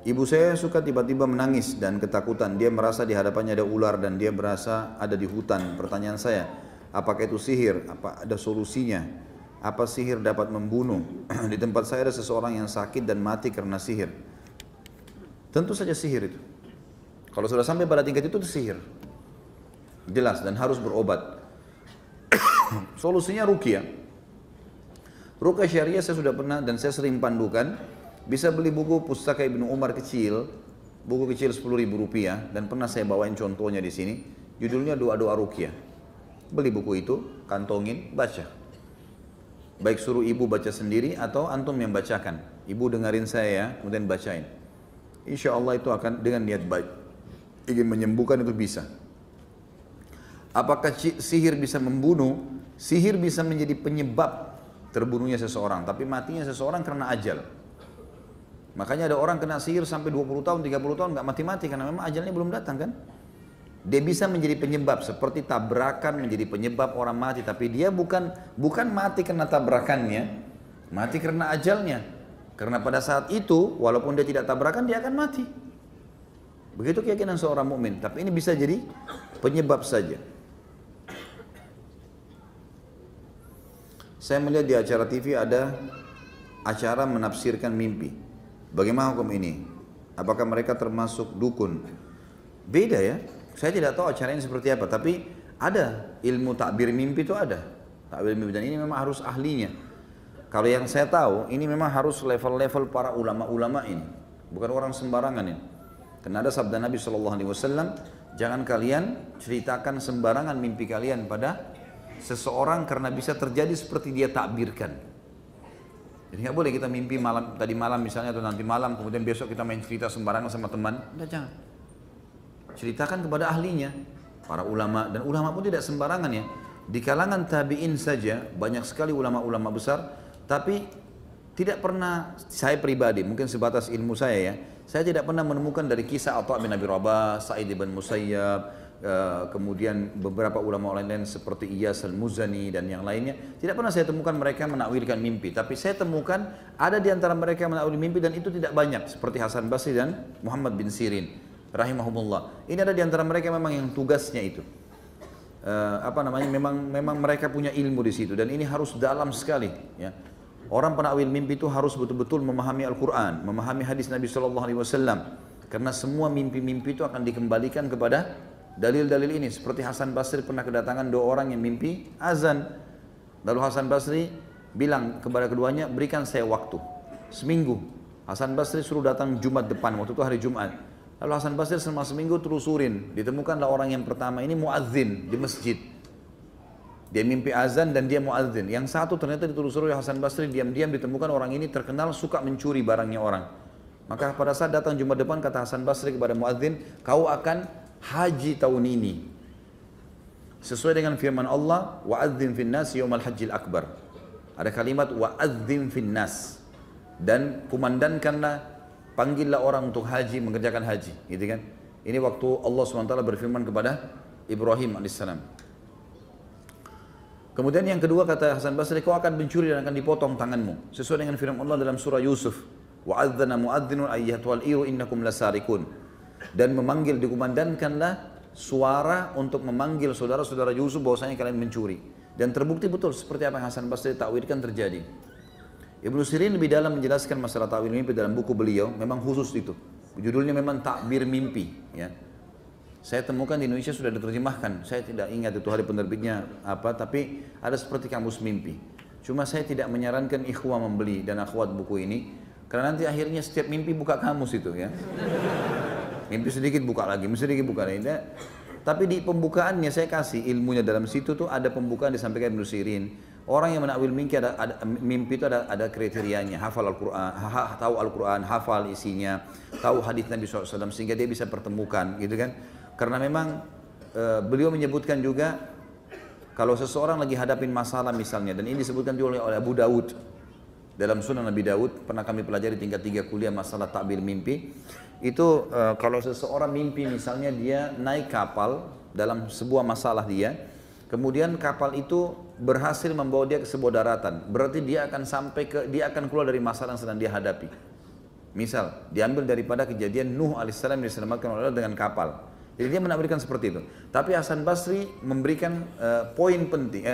Ibu saya suka tiba-tiba menangis dan ketakutan. Dia merasa di hadapannya ada ular dan dia merasa ada di hutan. Pertanyaan saya, apakah itu sihir? Apa ada solusinya? Apa sihir dapat membunuh? Di tempat saya ada seseorang yang sakit dan mati karena sihir. Tentu saja sihir itu. Kalau sudah sampai pada tingkat itu sihir. Jelas dan harus berobat. Solusinya ruqyah. Ruqyah syariah saya sudah pernah dan saya sering pandukan. Bisa beli buku Pustaka Ibnu Umar kecil, buku kecil Rp10.000 dan pernah saya bawain contohnya di sini. Judulnya Doa-doa Ruqyah. Beli buku itu, kantongin, baca. Baik suruh ibu baca sendiri atau antum yang bacakan. Ibu dengerin saya ya, kemudian bacain. Insya Allah itu akan dengan niat baik. Ingin menyembuhkan itu bisa. Apakah sihir bisa membunuh? Sihir bisa menjadi penyebab terbunuhnya seseorang, tapi matinya seseorang karena ajal. Makanya ada orang kena sihir sampai 20 tahun, 30 tahun nggak mati-mati karena memang ajalnya belum datang kan. Dia bisa menjadi penyebab seperti tabrakan menjadi penyebab orang mati, tapi dia bukan mati karena tabrakannya, mati karena ajalnya. Karena pada saat itu walaupun dia tidak tabrakan dia akan mati. Begitu keyakinan seorang mukmin, tapi ini bisa jadi penyebab saja. Saya melihat di acara TV ada acara menafsirkan mimpi. Bagaimana hukum ini? Apakah mereka termasuk dukun? Beda ya. Saya tidak tahu acaranya seperti apa, tapi ada ilmu takbir mimpi itu ada. Takbir mimpi dan ini memang harus ahlinya. Kalau yang saya tahu, ini memang harus level-level para ulama-ulama ini, bukan orang sembarangan ini. Karena ada sabda Nabi SAW, jangan kalian ceritakan sembarangan mimpi kalian pada seseorang karena bisa terjadi seperti dia takbirkan. Jadi nggak boleh kita mimpi tadi malam misalnya atau nanti malam, kemudian besok kita main cerita sembarangan sama teman. Udah jangan. Ceritakan kepada ahlinya, para ulama, dan ulama pun tidak sembarangan ya. Di kalangan tabi'in saja banyak sekali ulama-ulama besar, tapi tidak pernah saya pribadi, mungkin sebatas ilmu saya ya, saya tidak pernah menemukan dari kisah Atha bin Abi Rabah, Sa'id bin Musayyab, kemudian beberapa ulama lain seperti Iyas al-Muzani dan yang lainnya, tidak pernah saya temukan mereka menakwilkan mimpi, tapi saya temukan ada di antara mereka yang menakwil mimpi dan itu tidak banyak, seperti Hasan Basri dan Muhammad bin Sirin rahimahumullah. Ini ada di antara mereka memang yang tugasnya itu memang mereka punya ilmu di situ dan ini harus dalam sekali ya. Orang penakwil mimpi itu harus betul-betul memahami Al-Quran, memahami hadis Nabi SAW, karena semua mimpi-mimpi itu akan dikembalikan kepada dalil-dalil ini. Seperti Hasan Basri pernah kedatangan 2 orang yang mimpi azan. Lalu Hasan Basri bilang kepada keduanya, berikan saya waktu seminggu. Hasan Basri suruh datang Jumat depan, waktu itu hari Jumat. Lalu Hasan Basri selama seminggu telusurin. Ditemukanlah orang yang pertama ini muadzin di masjid. Dia mimpi azan dan dia muadzin. Yang satu ternyata ditelusuri oleh Hasan Basri, diam-diam ditemukan orang ini terkenal suka mencuri barangnya orang. Maka pada saat datang Jumat depan kata Hasan Basri kepada muadzin, kau akan haji tahun ini sesuai dengan firman Allah, wa'adzim finnas yaumal hajjil akbar. Ada kalimat wa'adzim finnas, dan kumandankanlah, panggillah orang untuk haji, mengerjakan haji, gitu kan. Ini waktu Allah SWT berfirman kepada Ibrahim alaihissalam. Kemudian yang kedua kata Hasan Basri, kau akan mencuri dan akan dipotong tanganmu, sesuai dengan firman Allah dalam surah Yusuf, wa'adzana mu'adzinun ayyatuhal iru innakum lasarikun. Dan memanggil, dikumandangkanlah suara untuk memanggil saudara-saudara Yusuf bahwasanya kalian mencuri. Dan terbukti betul seperti apa yang Hasan Basri takwilkan terjadi. Ibnu Sirin lebih dalam menjelaskan masalah takwil mimpi dalam buku beliau, memang khusus itu. Judulnya memang Takbir Mimpi ya. Saya temukan di Indonesia sudah diterjemahkan. Saya tidak ingat itu hari penerbitnya apa, tapi ada seperti kamus mimpi. Cuma saya tidak menyarankan ikhwah membeli dan akhwat buku ini, karena nanti akhirnya setiap mimpi buka kamus itu ya. Mimpi sedikit buka lagi, mimpi sedikit buka lagi. Tapi di pembukaannya saya kasih ilmunya dalam situ tuh ada pembukaan disampaikan Ibnu Sirin. Orang yang menakwil mimpi itu ada kriterianya, hafal Al-Quran, tahu Al-Quran, hafal isinya, tahu hadis Nabi SAW sehingga dia bisa pertemukan, gitu kan? Karena memang beliau menyebutkan juga kalau seseorang lagi hadapin masalah misalnya, dan ini disebutkan juga oleh Abu Dawud dalam Sunan Nabi Dawud, pernah kami pelajari tingkat 3 kuliah masalah takbir mimpi. Itu kalau seseorang mimpi misalnya dia naik kapal dalam sebuah masalah dia, kemudian kapal itu berhasil membawa dia ke sebuah daratan, berarti dia akan keluar dari masalah yang sedang dia hadapi. Misal, diambil daripada kejadian Nuh alaihissalam diselamatkan oleh Allah dengan kapal. Jadi dia menakwilkan seperti itu. Tapi Hasan Basri memberikan poin penting,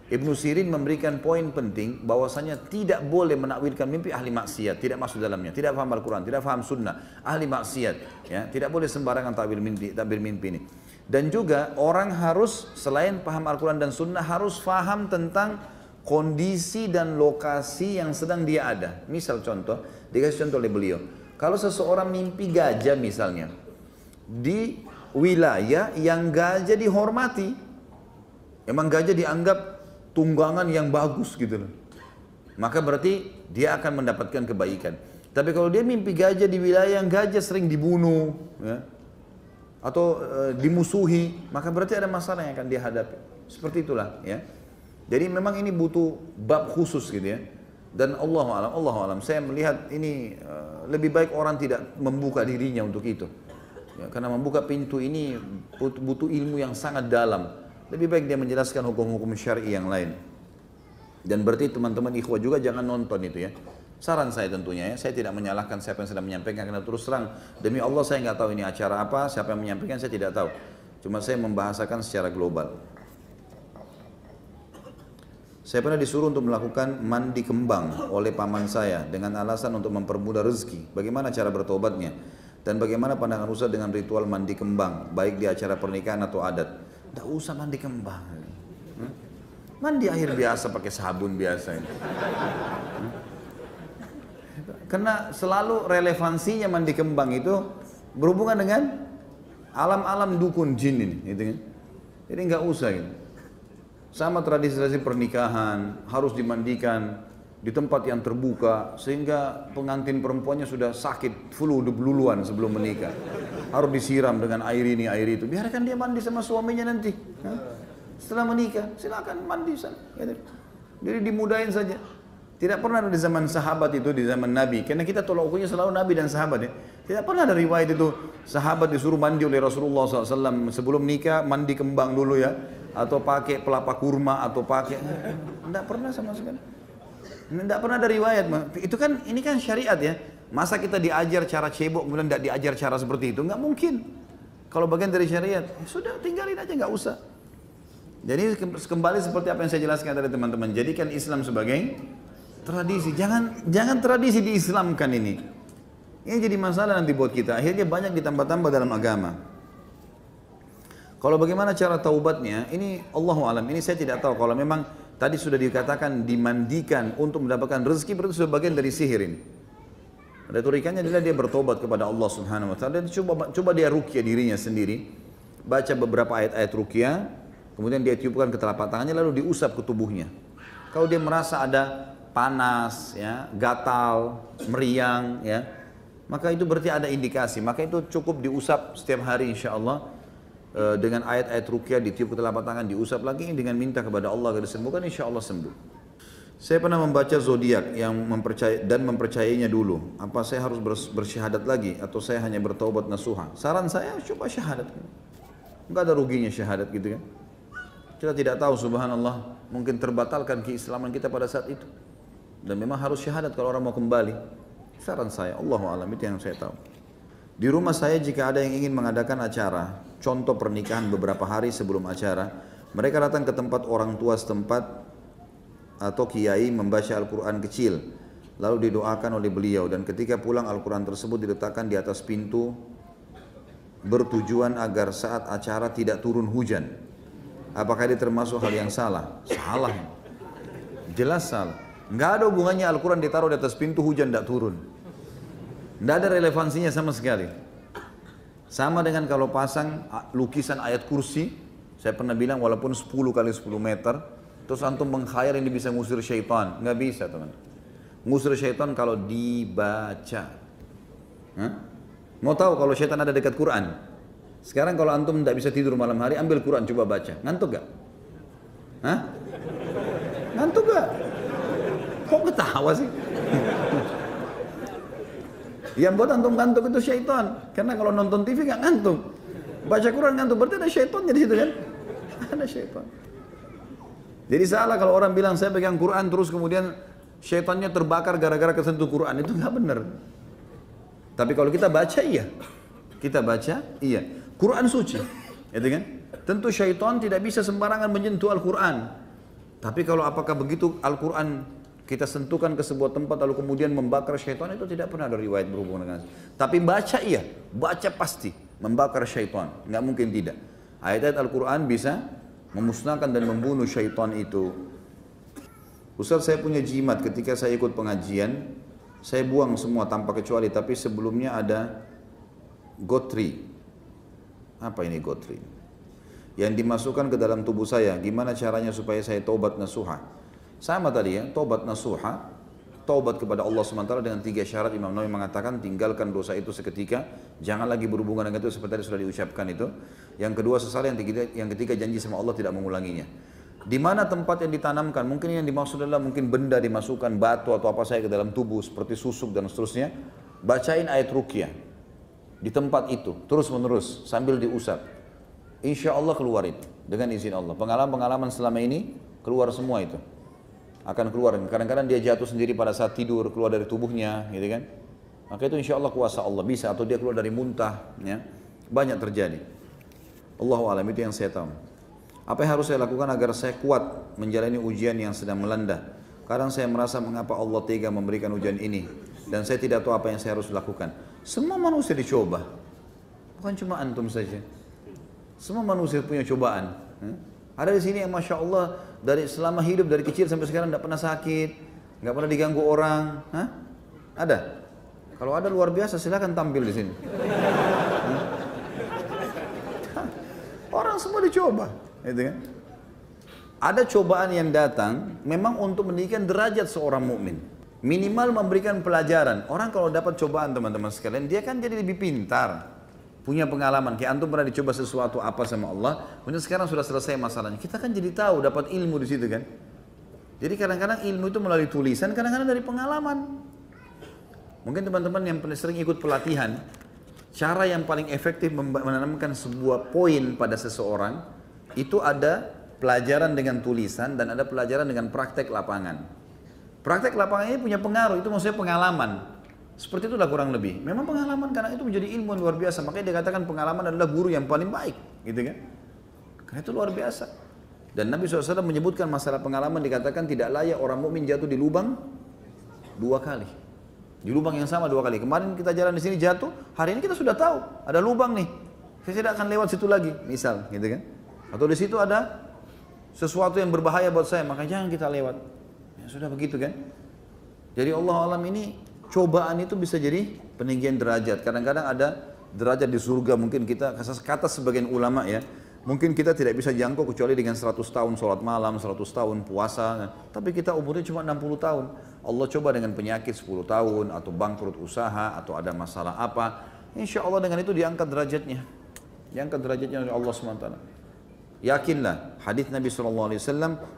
Ibnu Sirin memberikan poin penting bahwasanya tidak boleh menakwilkan mimpi ahli maksiat, tidak masuk dalamnya, tidak paham Al-Quran, tidak paham sunnah, ahli maksiat, ya, tidak boleh sembarangan takwil mimpi ini. Dan juga orang harus selain paham Al-Quran dan sunnah harus paham tentang kondisi dan lokasi yang sedang dia ada. Misal contoh, dikasih contoh oleh beliau, kalau seseorang mimpi gajah misalnya, di wilayah yang gajah dihormati, emang gajah dianggap tunggangan yang bagus gitu loh, maka berarti dia akan mendapatkan kebaikan. Tapi kalau dia mimpi gajah di wilayah yang gajah sering dibunuh, ya, atau dimusuhi, maka berarti ada masalah yang akan dia hadapi. Seperti itulah, ya. Jadi memang ini butuh bab khusus gitu ya. Dan Allah alam, saya melihat ini lebih baik orang tidak membuka dirinya untuk itu. Ya, karena membuka pintu ini butuh ilmu yang sangat dalam. Lebih baik dia menjelaskan hukum-hukum syar'i yang lain. Dan berarti teman-teman ikhwah juga jangan nonton itu ya. Saran saya tentunya ya, saya tidak menyalahkan siapa yang sedang menyampaikan, karena terus terang demi Allah saya nggak tahu ini acara apa, siapa yang menyampaikan saya tidak tahu. Cuma saya membahasakan secara global. Saya pernah disuruh untuk melakukan mandi kembang oleh paman saya dengan alasan untuk mempermudah rezeki. Bagaimana cara bertobatnya? Dan bagaimana pandangan Ustaz dengan ritual mandi kembang, baik di acara pernikahan atau adat? Tidak usah mandi kembang. Mandi air biasa pakai sabun biasa ini. Karena selalu relevansinya mandi kembang itu berhubungan dengan alam-alam dukun jin ini, gitu kan? Jadi nggak usah gitu. Sama tradisi-tradisi pernikahan harus dimandikan di tempat yang terbuka sehingga pengantin perempuannya sudah sakit flu duluan sebelum menikah. Harus disiram dengan air ini air itu. Biarkan dia mandi sama suaminya nanti. Setelah menikah silakan mandi sana. Jadi dimudahin saja. Tidak pernah ada di zaman sahabat itu, di zaman Nabi. Karena kita tolak ukurnya selalu Nabi dan sahabat ya. Tidak pernah ada riwayat itu sahabat disuruh mandi oleh Rasulullah SAW sebelum nikah mandi kembang dulu ya. Atau pakai pelapa kurma atau pakai. Tidak pernah sama sekali. Tidak pernah ada riwayat. Itu kan, ini kan syariat ya. Masa kita diajar cara cebok kemudian tidak diajar cara seperti itu? Nggak mungkin. Kalau bagian dari syariat, sudah tinggalin aja, nggak usah. Jadi kembali seperti apa yang saya jelaskan tadi teman-teman. Jadikan Islam sebagai tradisi. Jangan tradisi diislamkan ini. Ini jadi masalah nanti buat kita. Akhirnya banyak ditambah-tambah dalam agama. Kalau bagaimana cara taubatnya, ini Allahu alam. Ini saya tidak tahu. Kalau memang tadi sudah dikatakan dimandikan untuk mendapatkan rezeki, berarti sudah bagian dari sihir ini. Retorikanya adalah dia bertobat kepada Allah Subhanahu wa taala dan coba dia ruqyah dirinya sendiri. Baca beberapa ayat-ayat ruqyah, kemudian dia tiupkan ke telapak tangannya lalu diusap ke tubuhnya. Kalau dia merasa ada panas, ya, gatal, meriang, ya, maka itu berarti ada indikasi. Maka itu cukup diusap setiap hari insyaallah. Dengan ayat-ayat ruqyah ditiup ke telapak tangan, diusap lagi dengan minta kepada Allah agar disembuhkan, insya Allah sembuh. Saya pernah membaca zodiak yang mempercayainya dulu. Apa saya harus bersyahadat lagi atau saya hanya bertaubat nasuha? Saran saya coba syahadat. Enggak ada ruginya syahadat gitu kan. Kita tidak tahu subhanallah, mungkin terbatalkan keislaman kita pada saat itu. Dan memang harus syahadat kalau orang mau kembali. Saran saya, Allahu a'lam, itu yang saya tahu. Di rumah saya jika ada yang ingin mengadakan acara, contoh pernikahan beberapa hari sebelum acara, mereka datang ke tempat orang tua setempat atau kiai membaca Al-Quran kecil, lalu didoakan oleh beliau dan ketika pulang Al-Quran tersebut diletakkan di atas pintu bertujuan agar saat acara tidak turun hujan. Apakah ini termasuk hal yang salah? Salah. Jelas salah. Nggak ada hubungannya Al-Quran ditaruh di atas pintu hujan tidak turun. Tidak ada relevansinya sama sekali. Sama dengan kalau pasang lukisan ayat kursi, saya pernah bilang walaupun 10 kali 10 meter, terus antum mengkhayal ini bisa ngusir syaitan. Nggak bisa teman. Ngusir syaitan kalau dibaca. Mau tahu kalau syaitan ada dekat Quran? Sekarang kalau antum tidak bisa tidur malam hari, ambil Quran coba baca. Ngantuk gak? Ngantuk gak? Kok ketawa sih? Yang buat antum ngantuk itu syaitan. Karena kalau nonton TV nggak ngantuk. Baca Quran ngantuk, berarti ada syaitannya di situ kan? Ada syaitan. Jadi salah kalau orang bilang saya pegang Quran terus kemudian syaitannya terbakar gara-gara kesentuh Quran. Itu nggak benar. Tapi kalau kita baca iya. Kita baca iya. Quran suci. Gitu kan? Tentu syaitan tidak bisa sembarangan menyentuh Al-Quran. Tapi kalau apakah begitu Al-Quran kita sentuhkan ke sebuah tempat lalu kemudian membakar syaitan, itu tidak pernah ada riwayat berhubungan dengan itu. Tapi baca iya, baca pasti membakar syaitan, nggak mungkin tidak. Ayat-ayat Al-Quran bisa memusnahkan dan membunuh syaitan itu. Ustaz, saya punya jimat ketika saya ikut pengajian, saya buang semua tanpa kecuali, tapi sebelumnya ada gotri. Apa ini gotri? Yang dimasukkan ke dalam tubuh saya, gimana caranya supaya saya taubat nasuha? Sama tadi ya, taubat nasuha, taubat kepada Allah SWT dengan 3 syarat. Imam Nawawi mengatakan tinggalkan dosa itu seketika, jangan lagi berhubungan dengan itu seperti tadi sudah diucapkan itu. Yang kedua sesal, yang ketiga janji sama Allah tidak mengulanginya. Di mana tempat yang ditanamkan, mungkin yang dimaksud adalah mungkin benda dimasukkan, batu atau apa saja ke dalam tubuh seperti susuk dan seterusnya. Bacain ayat ruqyah di tempat itu terus menerus sambil diusap. Insya Allah keluarin dengan izin Allah. Pengalaman-pengalaman selama ini keluar semua itu. Akan keluar. Kadang-kadang dia jatuh sendiri pada saat tidur, keluar dari tubuhnya, gitu kan? Maka itu insya Allah kuasa Allah bisa, atau dia keluar dari muntah, ya. Banyak terjadi. Allahu a'lam, itu yang saya tahu. Apa yang harus saya lakukan agar saya kuat menjalani ujian yang sedang melanda? Kadang saya merasa mengapa Allah tega memberikan ujian ini, dan saya tidak tahu apa yang saya harus lakukan. Semua manusia dicoba, bukan cuma antum saja. Semua manusia punya cobaan. Ada di sini yang masya Allah dari selama hidup dari kecil sampai sekarang tidak pernah sakit, nggak pernah diganggu orang. Hah? Ada? Kalau ada luar biasa, silakan tampil di sini. Orang semua dicoba, gitu kan? Ada cobaan yang datang memang untuk meninggikan derajat seorang mukmin. Minimal memberikan pelajaran. Orang kalau dapat cobaan teman-teman sekalian, dia kan jadi lebih pintar. Punya pengalaman, kayak antum pernah dicoba sesuatu apa sama Allah, kemudian sekarang sudah selesai masalahnya. Kita kan jadi tahu, dapat ilmu di situ kan. Jadi kadang-kadang ilmu itu melalui tulisan, kadang-kadang dari pengalaman. Mungkin teman-teman yang sering ikut pelatihan, cara yang paling efektif menanamkan sebuah poin pada seseorang, itu ada pelajaran dengan tulisan dan ada pelajaran dengan praktek lapangan. Praktek lapangan ini punya pengaruh, itu maksudnya pengalaman. Seperti itulah kurang lebih. Memang pengalaman karena itu menjadi ilmu yang luar biasa. Makanya dikatakan pengalaman adalah guru yang paling baik, gitu kan? Karena itu luar biasa. Dan Nabi SAW menyebutkan masalah pengalaman, dikatakan tidak layak orang mukmin jatuh di lubang 2 kali. Di lubang yang sama 2 kali. Kemarin kita jalan di sini jatuh, hari ini kita sudah tahu ada lubang nih. Saya tidak akan lewat situ lagi, misal, gitu kan? Atau di situ ada sesuatu yang berbahaya buat saya, maka jangan kita lewat. Ya sudah begitu kan? Jadi Allah alam ini cobaan itu bisa jadi peninggian derajat. Kadang-kadang ada derajat di surga, mungkin kita, kata sebagian ulama ya, mungkin kita tidak bisa jangkau kecuali dengan 100 tahun sholat malam, 100 tahun puasa, tapi kita umurnya cuma 60 tahun. Allah coba dengan penyakit 10 tahun, atau bangkrut usaha, atau ada masalah apa. Insya Allah dengan itu diangkat derajatnya. Diangkat derajatnya oleh Allah SWT. Yakinlah, hadis Nabi SAW,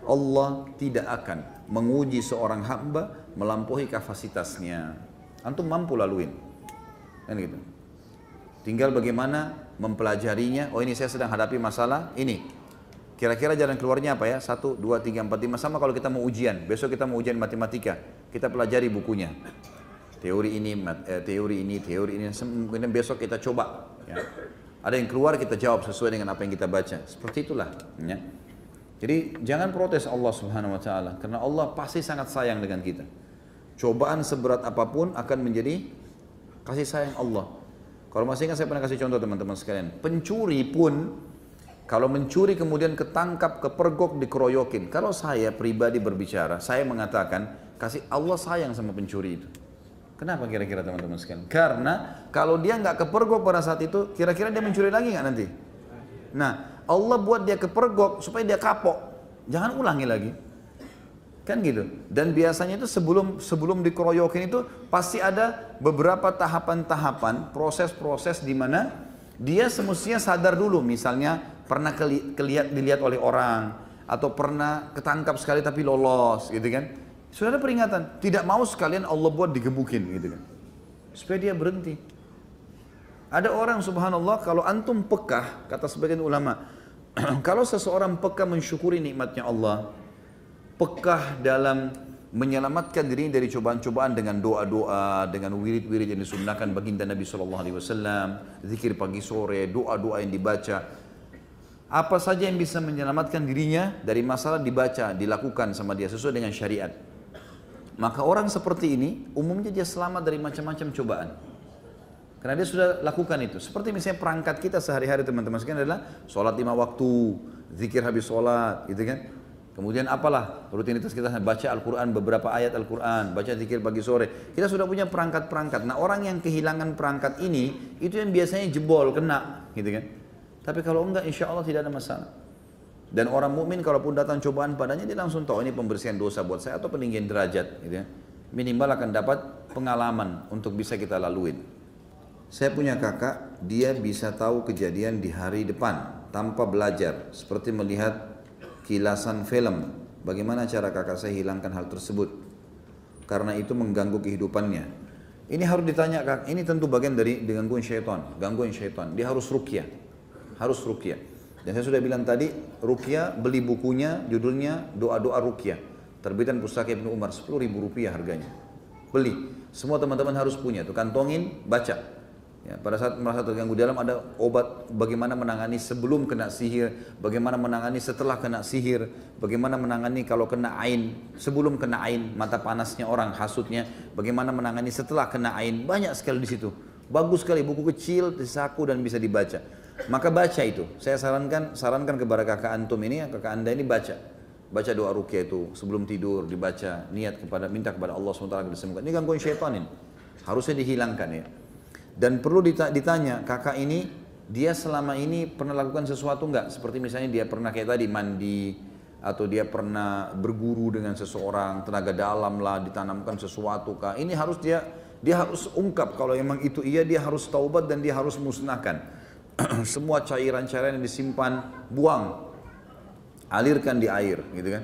Allah tidak akan menguji seorang hamba melampaui kapasitasnya. Antum mampu laluin, kan gitu. Tinggal bagaimana mempelajarinya. Oh ini saya sedang hadapi masalah ini. Kira-kira jalan keluarnya apa ya? 1, 2, 3, 4, 5. Sama kalau kita mau ujian. Besok kita mau ujian matematika. Kita pelajari bukunya. Teori ini, teori ini. Kemudian besok kita coba. Ya. Ada yang keluar kita jawab sesuai dengan apa yang kita baca. Seperti itulah. Ya. Jadi jangan protes Allah Subhanahu Wa Taala. Karena Allah pasti sangat sayang dengan kita. Cobaan seberat apapun akan menjadi kasih sayang Allah. Kalau masih ingat saya pernah kasih contoh teman-teman sekalian. Pencuri pun kalau mencuri kemudian ketangkap, kepergok, dikeroyokin. Kalau saya pribadi berbicara, saya mengatakan kasih Allah sayang sama pencuri itu. Kenapa kira-kira teman-teman sekalian? Karena kalau dia nggak kepergok pada saat itu, kira-kira dia mencuri lagi nggak nanti? Nah, Allah buat dia kepergok supaya dia kapok. Jangan ulangi lagi. Kan gitu. Dan biasanya itu sebelum dikeroyokin itu pasti ada beberapa tahapan-tahapan, proses-proses di mana dia semestinya sadar dulu. Misalnya pernah dilihat oleh orang atau pernah ketangkap sekali tapi lolos, gitu kan? Sudah ada peringatan. Tidak mau sekalian Allah buat digebukin, gitu kan? Supaya dia berhenti. Ada orang subhanallah kalau antum pekah, kata sebagian ulama, kalau seseorang pekah mensyukuri nikmatnya Allah, pekah dalam menyelamatkan dirinya dari cobaan-cobaan dengan doa-doa, dengan wirid-wirid yang disunnahkan baginda Nabi SAW, zikir pagi sore, doa-doa yang dibaca. Apa saja yang bisa menyelamatkan dirinya dari masalah dibaca, dilakukan sama dia sesuai dengan syariat. Maka orang seperti ini umumnya dia selamat dari macam-macam cobaan. Karena dia sudah lakukan itu. Seperti misalnya perangkat kita sehari-hari teman-teman sekalian adalah sholat 5 waktu, zikir habis sholat, gitu kan. Kemudian apalah rutinitas kita, baca Al-Quran, beberapa ayat Al-Quran, baca zikir pagi sore. Kita sudah punya perangkat-perangkat. Nah orang yang kehilangan perangkat ini, itu yang biasanya jebol, kena, gitu kan. Tapi kalau enggak, insya Allah tidak ada masalah. Dan orang mukmin kalaupun datang cobaan padanya, dia langsung tahu ini pembersihan dosa buat saya atau peninggian derajat, gitu ya. Minimal akan dapat pengalaman untuk bisa kita laluin. Saya punya kakak, dia bisa tahu kejadian di hari depan tanpa belajar, seperti melihat kilasan film. Bagaimana cara kakak saya hilangkan hal tersebut? Karena itu mengganggu kehidupannya. Ini harus ditanya, kak. Ini tentu bagian dari gangguan syaitan. Gangguan syaitan. Dia harus ruqyah. Harus ruqyah. Dan saya sudah bilang tadi, ruqyah, beli bukunya, judulnya Doa-Doa Ruqyah. Terbitan Pustaka Ibnu Umar, Rp10.000 harganya. Beli. Semua teman-teman harus punya. Tuh kantongin, baca. Ya, pada saat merasa terganggu dalam ada obat bagaimana menangani sebelum kena sihir, bagaimana menangani setelah kena sihir, bagaimana menangani kalau kena ain, sebelum kena ain, mata panasnya orang, hasutnya, bagaimana menangani setelah kena ain, banyak sekali di situ. Bagus sekali, buku kecil, disaku dan bisa dibaca. Maka baca itu. Saya sarankan kepada kakak antum ini, kakak anda ini baca. Baca doa ruqyah itu sebelum tidur dibaca, minta kepada Allah SWT agar disembuhkan. Ini gangguan syaitan ini. Harusnya dihilangkan ya. Dan perlu ditanya, kakak ini dia selama ini pernah lakukan sesuatu enggak? Seperti misalnya dia pernah kayak tadi mandi, atau dia pernah berguru dengan seseorang, tenaga dalam lah, ditanamkan sesuatu kah? Ini harus dia harus ungkap kalau memang itu iya, dia harus taubat dan dia harus musnahkan. Semua cairan-cairan yang disimpan, buang, alirkan di air, gitu kan?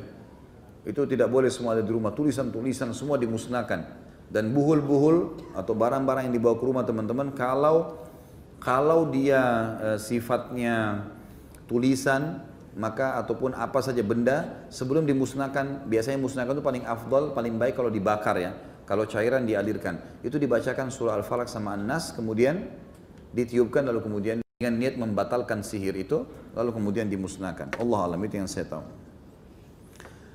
Itu tidak boleh semua ada di rumah, tulisan-tulisan semua dimusnahkan. Dan buhul-buhul atau barang-barang yang dibawa ke rumah teman-teman, kalau dia sifatnya tulisan, maka ataupun apa saja benda sebelum dimusnahkan, biasanya musnahkan itu paling afdal, paling baik kalau dibakar ya. Kalau cairan dialirkan, itu dibacakan surah Al-Falaq sama An-Nas, kemudian ditiupkan lalu kemudian dengan niat membatalkan sihir itu, lalu kemudian dimusnahkan. Allah alam, itu yang saya tahu.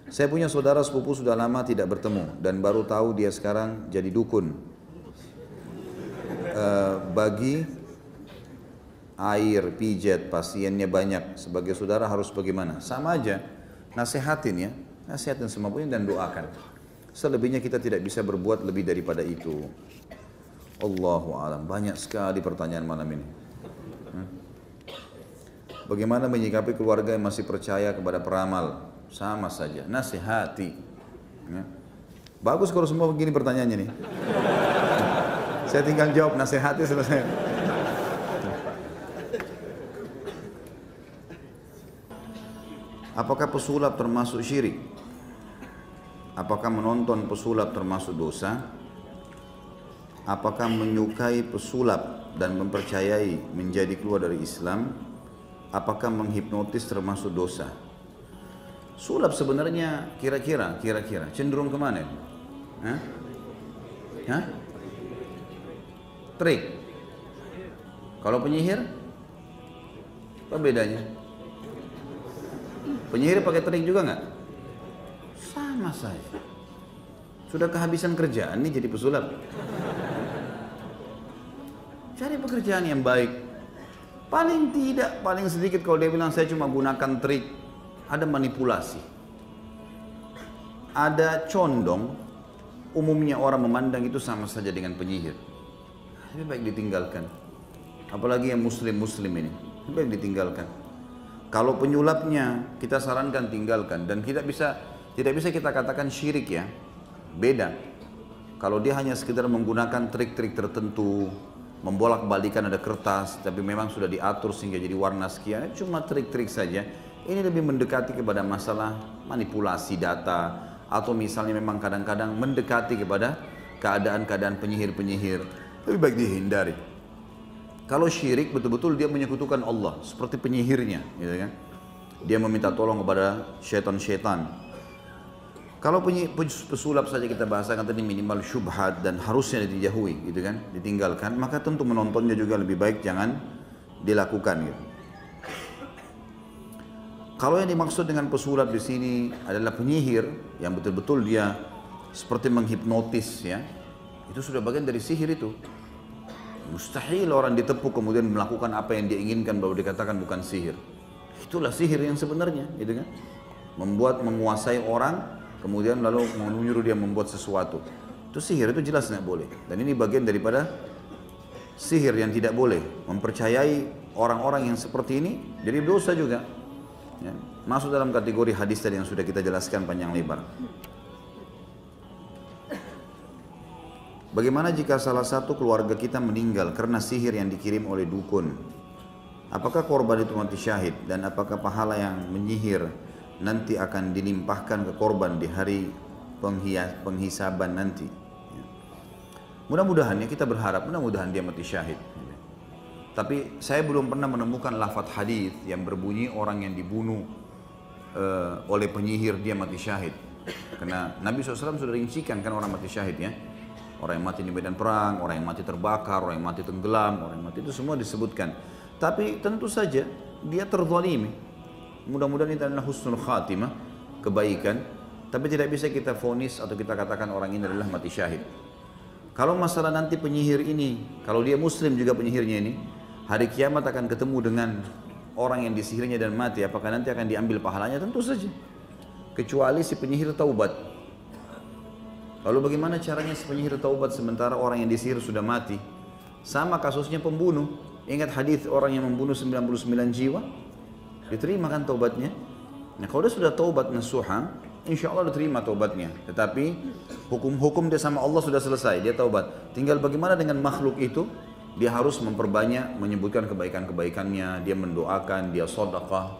Saya punya saudara sepupu sudah lama tidak bertemu dan baru tahu dia sekarang jadi dukun. Bagi air, pijat, pasiennya banyak. Sebagai saudara harus bagaimana? Sama aja, nasihatin ya, nasihatin semampunya dan doakan. Selebihnya kita tidak bisa berbuat lebih daripada itu. Allahu a'lam. Banyak sekali pertanyaan malam ini. Bagaimana menyikapi keluarga yang masih percaya kepada peramal? Sama saja, nasihati ya. Bagus kalau semua begini pertanyaannya nih. Saya tinggal jawab, nasihati, selesai. Apakah pesulap termasuk syirik? Apakah menonton pesulap termasuk dosa? Apakah menyukai pesulap dan mempercayai menjadi keluar dari Islam? Apakah menghipnotis termasuk dosa? Sulap sebenarnya kira-kira cenderung kemana? Hah? Trik. Kalau penyihir, apa bedanya? Penyihir pakai trik juga nggak? Sama saja. Sudah kehabisan kerjaan nih jadi pesulap. Cari pekerjaan yang baik. Paling tidak, paling sedikit kalau dia bilang saya cuma gunakan trik. Ada manipulasi, ada condong, umumnya orang memandang itu sama saja dengan penyihir. Lebih baik ditinggalkan. Apalagi yang muslim ini, lebih baik ditinggalkan. Kalau penyulapnya kita sarankan tinggalkan, dan tidak bisa kita katakan syirik ya, beda. Kalau dia hanya sekedar menggunakan trik-trik tertentu, membolak-balikan ada kertas, tapi memang sudah diatur sehingga jadi warna sekian, cuma trik-trik saja. Ini lebih mendekati kepada masalah manipulasi data, atau misalnya memang kadang-kadang mendekati kepada keadaan-keadaan penyihir-penyihir. Lebih baik dihindari. Kalau syirik betul-betul dia menyekutukan Allah seperti penyihirnya, gitu kan? Dia meminta tolong kepada syaitan-syaitan. Kalau pesulap saja kita bahasakan tadi minimal syubhat dan harusnya dijauhi gitu kan, ditinggalkan, maka tentu menontonnya juga lebih baik jangan dilakukan gitu. Kalau yang dimaksud dengan pesulap di sini adalah penyihir yang betul-betul dia seperti menghipnotis ya, itu sudah bagian dari sihir itu. Mustahil orang ditepuk kemudian melakukan apa yang dia inginkan baru dikatakan bukan sihir. Itulah sihir yang sebenarnya gitu kan. Membuat menguasai orang kemudian lalu menyuruh dia membuat sesuatu. Itu sihir, itu jelas tidak boleh. Dan ini bagian daripada sihir yang tidak boleh. Mempercayai orang-orang yang seperti ini jadi dosa juga. Ya, masuk dalam kategori hadis tadi yang sudah kita jelaskan panjang lebar. Bagaimana jika salah satu keluarga kita meninggal karena sihir yang dikirim oleh dukun? Apakah korban itu mati syahid dan apakah pahala yang menyihir nanti akan dilimpahkan ke korban di hari penghisaban nanti? Ya. Mudah-mudahan ya, kita berharap mudah-mudahan dia mati syahid. Ya. Tapi saya belum pernah menemukan lafadz hadis yang berbunyi orang yang dibunuh oleh penyihir dia mati syahid. Karena Nabi SAW sudah rincikan kan orang mati syahid ya. Orang yang mati di medan perang, orang yang mati terbakar, orang yang mati tenggelam, orang yang mati itu semua disebutkan. Tapi tentu saja dia terzalimi. Mudah-mudahan itu adalah husnul khatimah, kebaikan. Tapi tidak bisa kita vonis atau kita katakan orang ini adalah mati syahid. Kalau masalah nanti penyihir ini, kalau dia muslim juga penyihirnya ini, hari kiamat akan ketemu dengan orang yang disihirnya dan mati, apakah nanti akan diambil pahalanya? Tentu saja. Kecuali si penyihir taubat. Lalu bagaimana caranya si penyihir taubat sementara orang yang disihir sudah mati? Sama kasusnya pembunuh. Ingat hadis orang yang membunuh 99 jiwa? Diterima kan taubatnya? Nah kalau dia sudah taubat nasuha, insya Allah diterima taubatnya. Tetapi hukum-hukum dia sama Allah sudah selesai, dia taubat. Tinggal bagaimana dengan makhluk itu? Dia harus memperbanyak menyebutkan kebaikan-kebaikannya, dia mendoakan, dia sedekah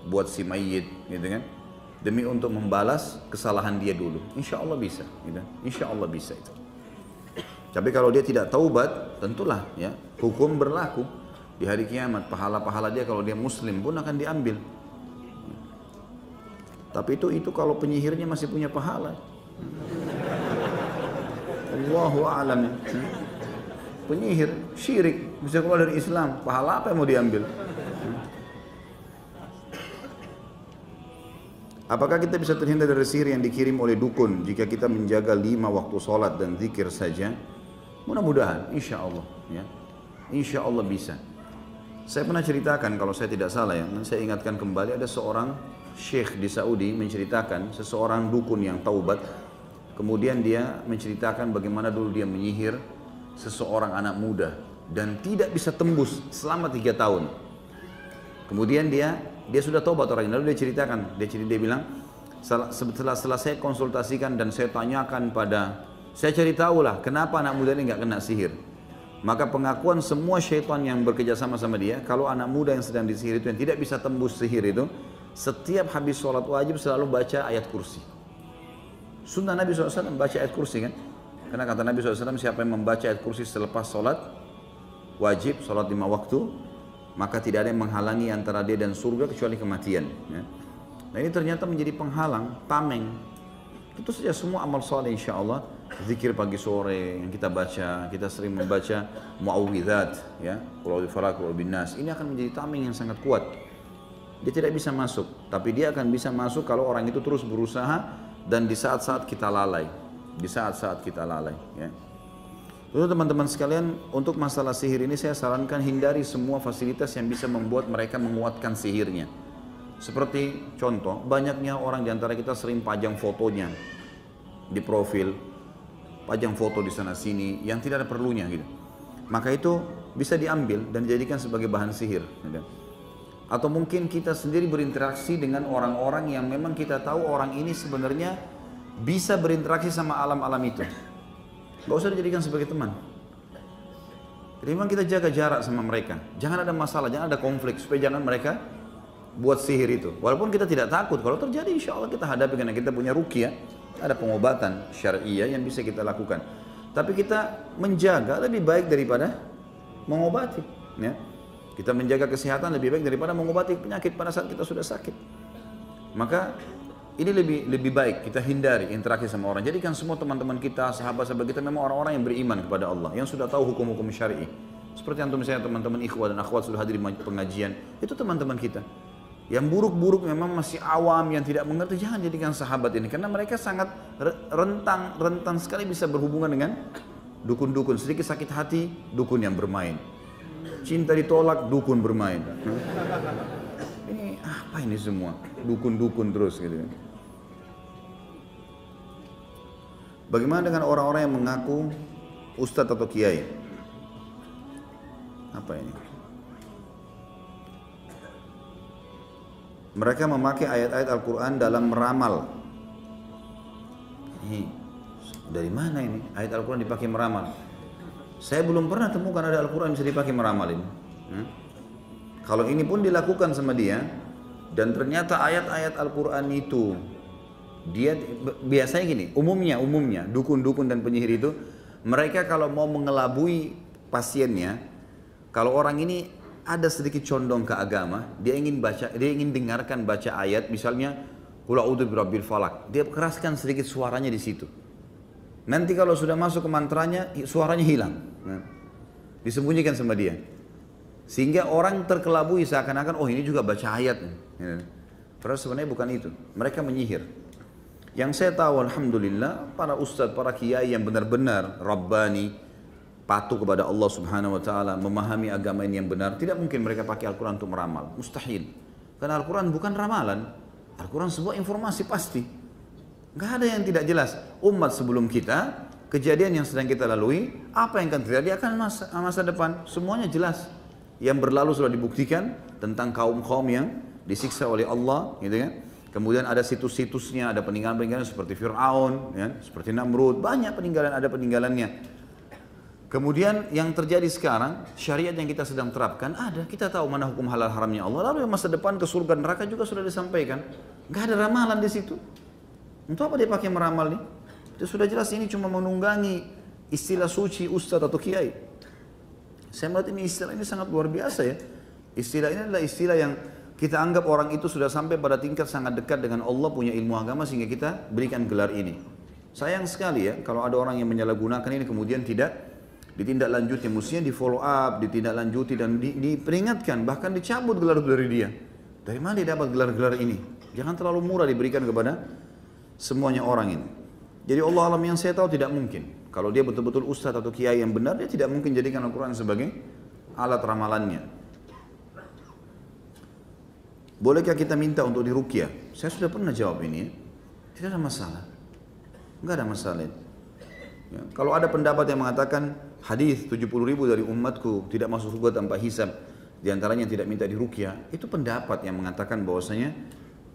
buat si mayit, gitu kan? Demi untuk membalas kesalahan dia dulu. Insya Allah bisa, gitu. Insya Allah bisa itu. Tapi kalau dia tidak taubat, tentulah ya hukum berlaku. Di hari kiamat, pahala-pahala dia kalau dia muslim pun akan diambil. Tapi itu kalau penyihirnya masih punya pahala. Allahu a'lam. Penyihir, syirik, bisa keluar dari Islam. Pahala apa yang mau diambil? Apakah kita bisa terhindar dari sihir yang dikirim oleh dukun jika kita menjaga 5 waktu sholat dan zikir saja? Mudah-mudahan, insya Allah. Ya. Insya Allah bisa. Saya pernah ceritakan kalau saya tidak salah ya, saya ingatkan kembali ada seorang syekh di Saudi menceritakan seseorang dukun yang taubat, kemudian dia menceritakan bagaimana dulu dia menyihir seseorang anak muda dan tidak bisa tembus selama 3 tahun. Kemudian dia sudah taubat orang ini, lalu dia ceritakan, dia bilang setelah saya konsultasikan dan saya tanyakan saya cari tahu lah kenapa anak muda ini nggak kena sihir. Maka pengakuan semua syaitan yang bekerja sama dia, kalau anak muda yang sedang disihir itu yang tidak bisa tembus sihir itu, setiap habis sholat wajib selalu baca ayat kursi. Sunnah Nabi SAW membaca ayat kursi kan? Karena kata Nabi SAW, siapa yang membaca ayat kursi selepas sholat wajib, sholat 5 waktu, maka tidak ada yang menghalangi antara dia dan surga kecuali kematian. Ya. Nah ini ternyata menjadi penghalang, tameng. Itu saja semua amal soleh insya Allah. Zikir pagi sore yang kita baca, kita sering membaca muawwidzat, ya, qul a'udzu birabbil falaq, qul a'udzu birabbin nas. Ini akan menjadi tameng yang sangat kuat. Dia tidak bisa masuk, tapi dia akan bisa masuk kalau orang itu terus berusaha dan di saat-saat kita lalai, ya. Lalu teman-teman sekalian, untuk masalah sihir ini saya sarankan hindari semua fasilitas yang bisa membuat mereka menguatkan sihirnya. Seperti contoh, banyaknya orang di antara kita sering pajang fotonya di profil, pajang foto di sana sini yang tidak ada perlunya gitu. Maka itu bisa diambil dan dijadikan sebagai bahan sihir. Gitu. Atau mungkin kita sendiri berinteraksi dengan orang-orang yang memang kita tahu orang ini sebenarnya bisa berinteraksi sama alam-alam itu. Gak usah dijadikan sebagai teman. Jadi memang kita jaga jarak sama mereka. Jangan ada masalah, jangan ada konflik supaya jangan mereka buat sihir itu. Walaupun kita tidak takut, kalau terjadi insya Allah kita hadapi karena kita punya ruqyah. Ada pengobatan syariah yang bisa kita lakukan. Tapi kita menjaga lebih baik daripada mengobati. Ya. Kita menjaga kesehatan lebih baik daripada mengobati penyakit pada saat kita sudah sakit. Maka ini lebih baik kita hindari interaksi sama orang. Jadikan semua teman-teman kita, sahabat-sahabat kita memang orang-orang yang beriman kepada Allah, yang sudah tahu hukum-hukum syar'i. Seperti antum misalnya teman-teman ikhwah dan akhwat sudah hadir di pengajian, itu teman-teman kita. Yang buruk-buruk memang masih awam, yang tidak mengerti, jangan jadikan sahabat ini, karena mereka sangat rentan sekali bisa berhubungan dengan dukun-dukun. Sedikit sakit hati, dukun yang bermain. Cinta ditolak, dukun bermain. Ini apa ini semua? Dukun-dukun terus gitu. Bagaimana dengan orang-orang yang mengaku ustadz atau kiai? Apa ini? Mereka memakai ayat-ayat Al-Quran dalam meramal. Ini dari mana ini? Ayat Al-Quran dipakai meramal. Saya belum pernah temukan ada Al-Quran bisa dipakai meramalin. Kalau ini pun dilakukan sama dia, dan ternyata ayat-ayat Al-Quran itu, dia biasanya gini, umumnya dukun-dukun dan penyihir itu, mereka kalau mau mengelabui pasiennya, kalau orang ini ada sedikit condong ke agama, dia ingin dengarkan baca ayat, misalnya Qul a'udzu birabbil falaq, dia keraskan sedikit suaranya di situ. Nanti kalau sudah masuk ke mantranya, suaranya hilang, disembunyikan sama dia, sehingga orang terkelabui seakan-akan oh ini juga baca ayat. Padahal sebenarnya bukan itu, mereka menyihir. Yang saya tahu alhamdulillah para ustadz, para kiai yang benar-benar Rabbani, patuh kepada Allah subhanahu wa ta'ala, memahami agama ini yang benar, tidak mungkin mereka pakai Al-Quran untuk meramal, mustahil. Karena Al-Quran bukan ramalan, Al-Quran sebuah informasi pasti. Gak ada yang tidak jelas. Umat sebelum kita, kejadian yang sedang kita lalui, apa yang akan terjadi akan masa depan, semuanya jelas. Yang berlalu sudah dibuktikan tentang kaum-kaum yang disiksa oleh Allah, gitu kan. Kemudian ada situs-situsnya, ada peninggalan-peninggalan seperti Fir'aun, ya, seperti Namrud, banyak peninggalan, ada peninggalannya. Kemudian yang terjadi sekarang, syariat yang kita sedang terapkan ada, kita tahu mana hukum halal haramnya Allah, lalu yang masa depan ke surga neraka juga sudah disampaikan. Gak ada ramalan di situ. Untuk apa dia pakai meramal nih? Itu sudah jelas ini cuma menunggangi istilah suci ustadz atau kiai. Saya melihat ini istilah ini sangat luar biasa ya. Istilah ini adalah istilah yang kita anggap orang itu sudah sampai pada tingkat sangat dekat dengan Allah, punya ilmu agama sehingga kita berikan gelar ini. Sayang sekali ya kalau ada orang yang menyalahgunakan ini kemudian tidak ditindaklanjuti, mestinya di follow up, ditindaklanjuti dan diperingatkan, bahkan dicabut gelar dari dia. Dari mana dia dapat gelar-gelar ini? Jangan terlalu murah diberikan kepada semuanya orang ini. Jadi Allah alam yang saya tahu tidak mungkin. Kalau dia betul-betul ustadz atau kiai yang benar, dia tidak mungkin jadikan Al-Quran sebagai alat ramalannya. Bolehkah kita minta untuk diruqyah? Saya sudah pernah jawab ini ya. Tidak ada masalah. Enggak ada masalah. Ya, kalau ada pendapat yang mengatakan hadis 70.000 dari umatku tidak masuk surga tanpa hisab, di antaranya yang tidak minta diruqyah, itu pendapat yang mengatakan bahwasanya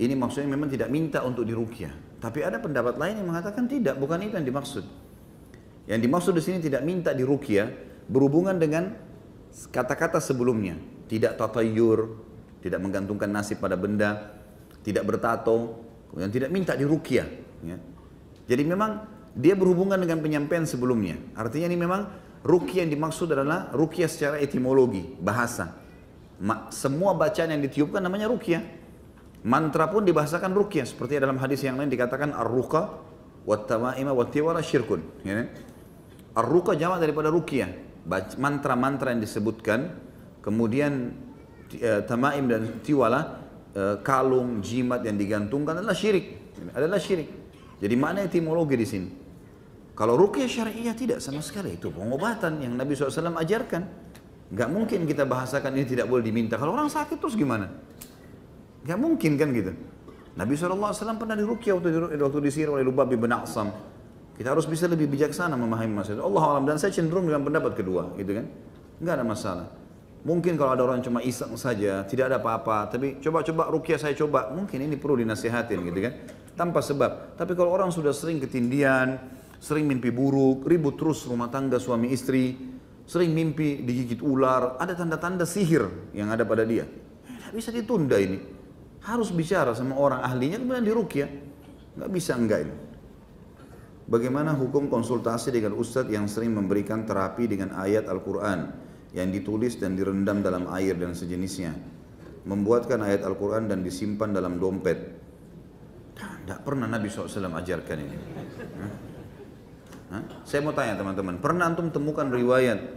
ini maksudnya memang tidak minta untuk diruqyah. Tapi ada pendapat lain yang mengatakan tidak, bukan itu yang dimaksud. Yang dimaksud di sini tidak minta diruqyah berhubungan dengan kata-kata sebelumnya, tidak tatayur, tidak menggantungkan nasib pada benda, tidak bertato, kemudian tidak minta diruqyah. Ya. Jadi memang dia berhubungan dengan penyampaian sebelumnya. Artinya ini memang ruqyah yang dimaksud adalah ruqyah secara etimologi, bahasa. Semua bacaan yang ditiupkan namanya ruqyah. Mantra pun dibahasakan ruqyah, seperti dalam hadis yang lain dikatakan ar-ruqa wat-tama'ima wat-tiwala syirkun. Ya. Ar-ruqa jamak daripada ruqyah, mantra-mantra yang disebutkan, kemudian tamaim dan tiwala, kalung, jimat yang digantungkan adalah syirik. Adalah syirik. Jadi makna etimologi di sini. Kalau ruqyah syariah tidak sama sekali, itu pengobatan yang Nabi SAW ajarkan. Gak mungkin kita bahasakan ini tidak boleh diminta. Kalau orang sakit terus gimana? Gak mungkin kan gitu. Nabi SAW pernah diruqyah waktu disihir oleh Lubab bin A'sam. Kita harus bisa lebih bijaksana memahami masalah. Allah alam, dan saya cenderung dengan pendapat kedua, gitu kan? Gak ada masalah. Mungkin kalau ada orang cuma iseng saja, tidak ada apa-apa, tapi coba-coba ruqyah saya coba, mungkin ini perlu dinasihatin, gitu kan? Tanpa sebab. Tapi kalau orang sudah sering ketindian, sering mimpi buruk, ribut terus rumah tangga suami istri, sering mimpi digigit ular, ada tanda-tanda sihir yang ada pada dia. Tidak bisa ditunda ini. Harus bicara sama orang ahlinya kemudian diruqyah. Nggak bisa enggak ini. Bagaimana hukum konsultasi dengan ustadz yang sering memberikan terapi dengan ayat Al-Quran yang ditulis dan direndam dalam air dan sejenisnya, membuatkan ayat Al-Quran dan disimpan dalam dompet? Tidak pernah Nabi SAW ajarkan ini. Saya mau tanya teman-teman, pernah antum temukan riwayat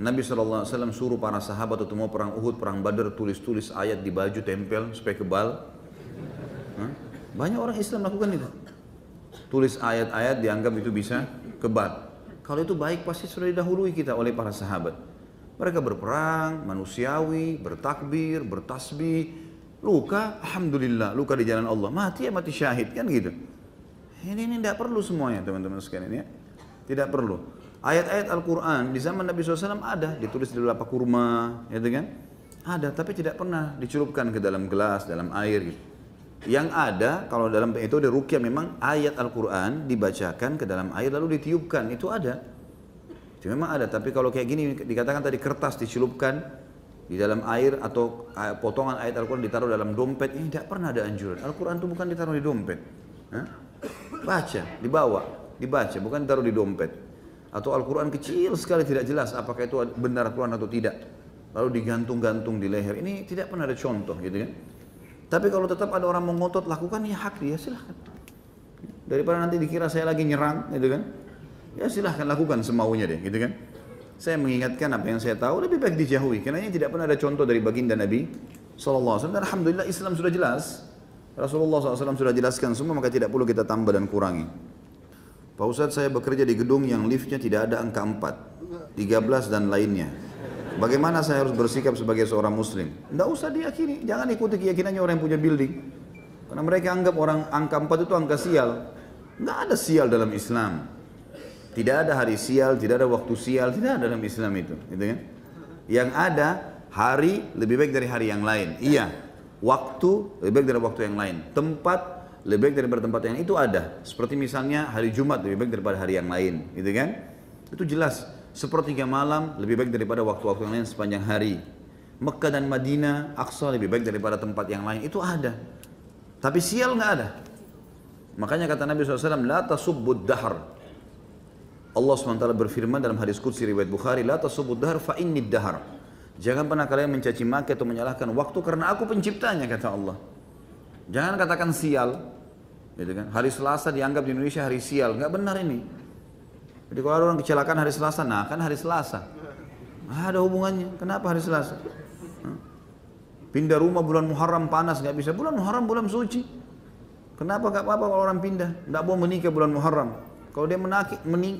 Nabi SAW suruh para sahabat atau mau perang Uhud, perang Badar tulis-tulis ayat di baju tempel supaya kebal? Banyak orang Islam lakukan itu. Tulis ayat-ayat dianggap itu bisa kebal. Kalau itu baik pasti sudah didahului kita oleh para sahabat. Mereka berperang, manusiawi, bertakbir, bertasbih, luka, alhamdulillah, luka di jalan Allah, mati ya mati syahid kan gitu. Ini tidak perlu semuanya teman-teman sekalian ya. Tidak perlu. Ayat-ayat Al-Quran di zaman Nabi SAW ada, ditulis di lapak kurma, gitu kan? Ada, tapi tidak pernah dicelupkan ke dalam gelas, dalam air gitu. Yang ada, kalau dalam metode ruqyah memang ayat Al-Quran dibacakan ke dalam air lalu ditiupkan, itu ada. Itu memang ada, tapi kalau kayak gini dikatakan tadi kertas dicelupkan di dalam air atau potongan ayat Al-Quran ditaruh dalam dompet, ini tidak pernah ada anjuran. Al-Quran itu bukan ditaruh di dompet. Baca, dibaca, bukan ditaruh di dompet. Atau Al-Quran kecil sekali tidak jelas apakah itu benar Al-Quran atau tidak. Lalu digantung-gantung di leher. Ini tidak pernah ada contoh gitu kan. Tapi kalau tetap ada orang mengotot lakukan, ya hak dia, silahkan. Daripada nanti dikira saya lagi nyerang gitu kan. Ya silahkan lakukan semaunya deh gitu kan. Saya mengingatkan apa yang saya tahu lebih baik dijauhi. Karena ini tidak pernah ada contoh dari baginda Nabi SAW. Dan alhamdulillah Islam sudah jelas. Rasulullah SAW sudah jelaskan semua, maka tidak perlu kita tambah dan kurangi. Pak Ustadz, saya bekerja di gedung yang liftnya tidak ada angka 4, 13 dan lainnya. Bagaimana saya harus bersikap sebagai seorang muslim? Tidak usah diyakini, jangan ikuti keyakinannya orang yang punya building. Karena mereka anggap orang angka 4 itu angka sial. Tidak ada sial dalam Islam. Tidak ada hari sial, tidak ada waktu sial, tidak ada dalam Islam itu. Gitu kan? Yang ada hari lebih baik dari hari yang lain. Iya. Waktu lebih baik dari waktu yang lain, tempat lebih baik daripada tempat yang itu ada. Seperti misalnya hari Jumat lebih baik daripada hari yang lain, gitu kan? Itu jelas. Sepertiga malam lebih baik daripada waktu-waktu yang lain sepanjang hari. Mekah dan Madinah, Aqsa lebih baik daripada tempat yang lain, itu ada. Tapi sial nggak ada. Makanya kata Nabi SAW, la tasubbud dahr. Allah SWT berfirman dalam hadis qudsi riwayat Bukhari, la tasubbud dahr fa innid dahr. Jangan pernah kalian mencaci maki atau menyalahkan waktu karena aku penciptanya, kata Allah. Jangan katakan sial. Gitu kan? Hari Selasa dianggap di Indonesia hari sial. Nggak benar ini. Jadi kalau ada orang kecelakaan hari Selasa, nah kan hari Selasa. Ada hubungannya. Kenapa hari Selasa? Pindah rumah bulan Muharram panas, nggak bisa. Bulan Muharram bulan suci. Kenapa nggak apa-apa kalau orang pindah? Nggak boleh menikah bulan Muharram. Kalau dia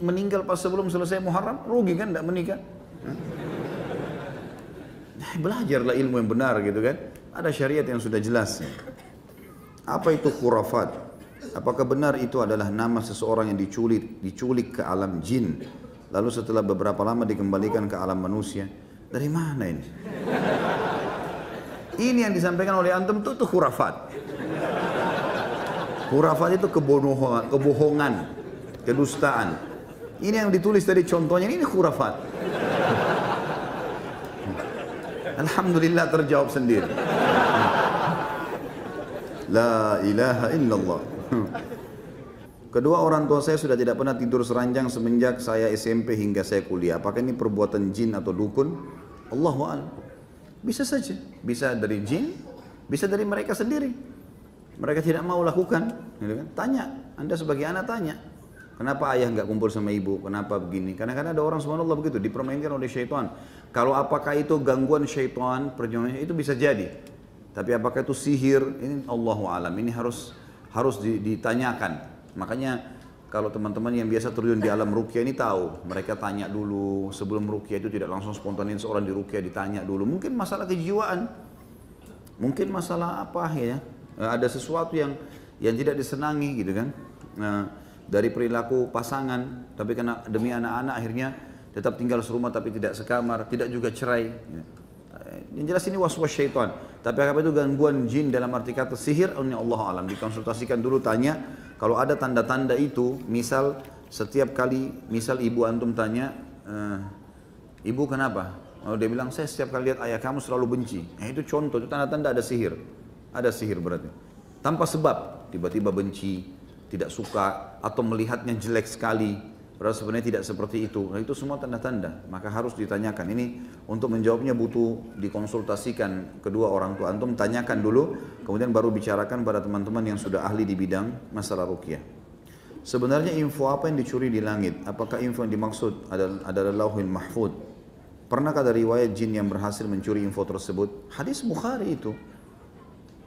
meninggal pas sebelum selesai Muharram, rugi kan nggak menikah. Belajarlah ilmu yang benar gitu kan. Ada syariat yang sudah jelas. Apa itu khurafat? Apakah benar itu adalah nama seseorang yang diculik ke alam jin, lalu setelah beberapa lama dikembalikan ke alam manusia? Dari mana ini? Ini yang disampaikan oleh antum itu khurafat. Khurafat itu kebohongan, kedustaan. Ini yang ditulis tadi contohnya, ini khurafat. Alhamdulillah terjawab sendiri. La ilaha illallah. Kedua orang tua saya sudah tidak pernah tidur seranjang semenjak saya SMP hingga saya kuliah. Apakah ini perbuatan jin atau dukun? Allahu a'lam. Bisa saja. Bisa dari jin, bisa dari mereka sendiri. Mereka tidak mau lakukan. Tanya. Anda sebagai anak tanya. Kenapa ayah nggak kumpul sama ibu? Kenapa begini? Kadang-kadang ada orang subhanallah begitu, dipermainkan oleh syaitan. Kalau apakah itu gangguan syaitan, perjuangannya itu bisa jadi. Tapi apakah itu sihir? Ini Allahu a'lam. Ini harus ditanyakan. Makanya kalau teman-teman yang biasa terjun di alam ruqyah ini tahu, mereka tanya dulu sebelum ruqyah itu, tidak langsung spontanin seorang di ruqyah, ditanya dulu. Mungkin masalah kejiwaan, mungkin masalah apa ya? Ada sesuatu yang tidak disenangi gitu kan? Dari perilaku pasangan, tapi karena demi anak-anak akhirnya tetap tinggal serumah tapi tidak sekamar, tidak juga cerai. Yang jelas ini waswas syaitan. Tapi apa itu gangguan jin dalam arti kata sihir? Allah alam. Dikonsultasikan dulu, tanya. Kalau ada tanda-tanda itu, misal setiap kali, misal ibu antum tanya, ibu kenapa? Kalau dia bilang, saya setiap kali lihat ayah kamu selalu benci. Itu contoh, itu tanda-tanda ada sihir. Ada sihir berarti. Tanpa sebab, tiba-tiba benci, tidak suka, atau melihatnya jelek sekali. Padahal sebenarnya tidak seperti itu. Nah, itu semua tanda-tanda. Maka harus ditanyakan. Ini untuk menjawabnya butuh dikonsultasikan kedua orang tua. Antum tanyakan dulu, kemudian baru bicarakan pada teman-teman yang sudah ahli di bidang masalah ruqyah. Sebenarnya info apa yang dicuri di langit? Apakah info yang dimaksud adalah Lauhul Mahfuz? Pernahkah ada riwayat jin yang berhasil mencuri info tersebut? Hadis Bukhari itu.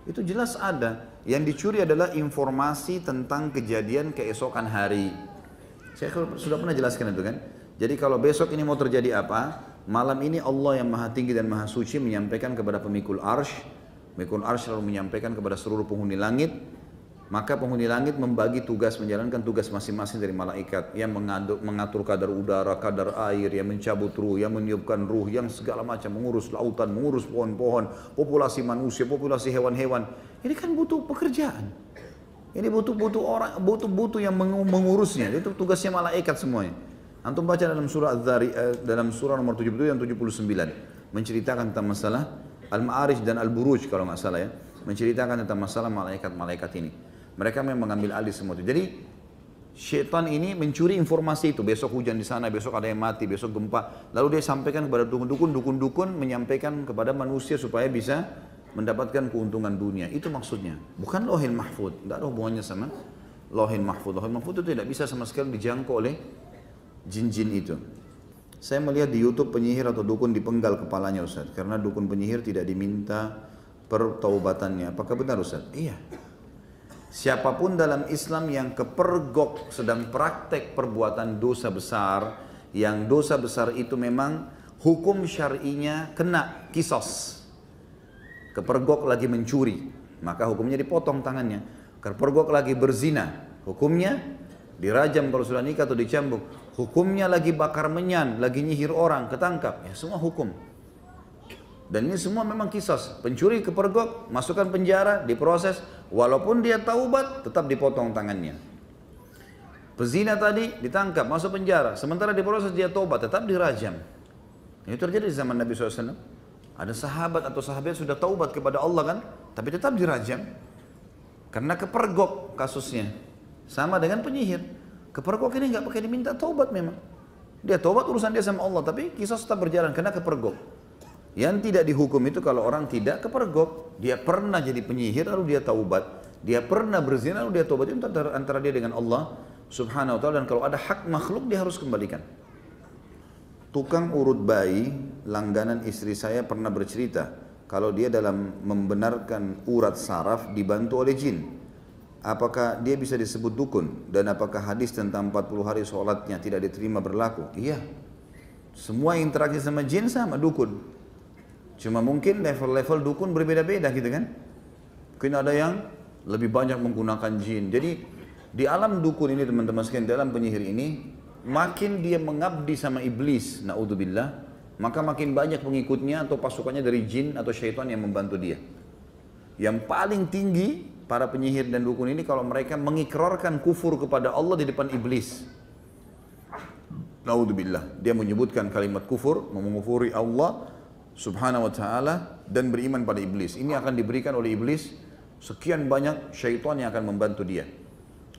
Itu jelas ada. Yang dicuri adalah informasi tentang kejadian keesokan hari. Saya sudah pernah jelaskan itu kan. Jadi kalau besok ini mau terjadi apa, malam ini Allah yang maha tinggi dan maha suci menyampaikan kepada pemikul arsy. Pemikul arsy lalu menyampaikan kepada seluruh penghuni langit. Maka penghuni langit membagi tugas, menjalankan tugas masing-masing dari malaikat. Yang mengatur kadar udara, kadar air, yang mencabut ruh, yang meniupkan ruh, yang segala macam, mengurus lautan, mengurus pohon-pohon, populasi manusia, populasi hewan-hewan. Ini kan butuh pekerjaan. Ini butuh orang, butuh yang mengurusnya. Itu tugasnya malaikat semuanya. Antum baca dalam surah Az-Zariyat, dalam surah nomor 77 dan 79, menceritakan tentang masalah Al-Ma'arij dan Al-Buruj kalau nggak salah ya, menceritakan tentang masalah malaikat-malaikat ini. Mereka memang mengambil alih semua itu. Jadi syaitan ini mencuri informasi itu. Besok hujan di sana, besok ada yang mati, besok gempa. Lalu dia sampaikan kepada dukun-dukun, dukun-dukun menyampaikan kepada manusia supaya bisa mendapatkan keuntungan dunia. Itu maksudnya. Bukan Lauhul Mahfuz. Tidak ada hubungannya sama Lauhul Mahfuz. Lauhul Mahfuz itu tidak bisa sama sekali dijangkau oleh jin-jin itu. Saya melihat di YouTube penyihir atau dukun dipenggal kepalanya Ustaz. Karena dukun penyihir tidak diminta pertaubatannya. Apakah benar Ustaz? Iya. Siapapun dalam Islam yang kepergok sedang praktek perbuatan dosa besar, yang dosa besar itu memang hukum syar'inya kena kisos. Kepergok lagi mencuri, maka hukumnya dipotong tangannya. Kepergok lagi berzina, hukumnya dirajam kalau sudah nikah atau dicambuk. Hukumnya lagi bakar menyan, lagi nyihir orang, ketangkap. Ya semua hukum. Dan ini semua memang kisos. Pencuri kepergok, masukkan penjara, diproses. Walaupun dia taubat, tetap dipotong tangannya. Pezina tadi ditangkap, masuk penjara. Sementara diproses dia taubat, tetap dirajam. Ini terjadi di zaman Nabi SAW. Ada sahabat atau sahabat sudah taubat kepada Allah kan, tapi tetap dirajam. Karena kepergok kasusnya. Sama dengan penyihir. Kepergok ini nggak pakai diminta taubat memang. Dia taubat urusan dia sama Allah, tapi kisah tetap berjalan karena kepergok. Yang tidak dihukum itu kalau orang tidak kepergok. Dia pernah jadi penyihir lalu dia taubat. Dia pernah berzina lalu dia taubat. Itu antara dia dengan Allah subhanahu wa ta'ala. Dan kalau ada hak makhluk dia harus kembalikan. Tukang urut bayi langganan istri saya pernah bercerita kalau dia dalam membenarkan urat saraf dibantu oleh jin. Apakah dia bisa disebut dukun? Dan apakah hadis tentang 40 hari sholatnya tidak diterima berlaku? Iya. Semua interaksi sama jin sama dukun. Cuma mungkin level-level dukun berbeda-beda gitu kan. Mungkin ada yang lebih banyak menggunakan jin. Jadi di alam dukun ini teman-teman sekalian, dalam penyihir ini, makin dia mengabdi sama iblis, na'udzubillah, maka makin banyak pengikutnya atau pasukannya dari jin atau syaitan yang membantu dia. Yang paling tinggi para penyihir dan dukun ini kalau mereka mengikrarkan kufur kepada Allah di depan iblis. Na'udzubillah, dia menyebutkan kalimat kufur, mengufuri Allah subhanahu wa ta'ala dan beriman pada iblis. Ini akan diberikan oleh iblis sekian banyak syaitan yang akan membantu dia.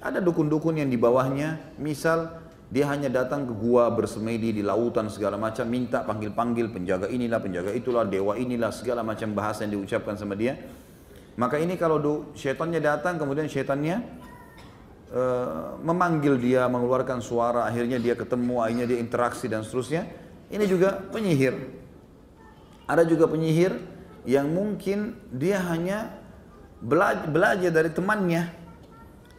Ada dukun-dukun yang di bawahnya, misal dia hanya datang ke gua bersemedi di lautan segala macam, minta panggil-panggil penjaga inilah, penjaga itulah, dewa inilah, segala macam bahasa yang diucapkan sama dia. Maka ini kalau syaitannya datang, kemudian syaitannya memanggil dia, mengeluarkan suara, akhirnya dia ketemu, akhirnya dia interaksi dan seterusnya. Ini juga penyihir. Ada juga penyihir yang mungkin dia hanya belajar dari temannya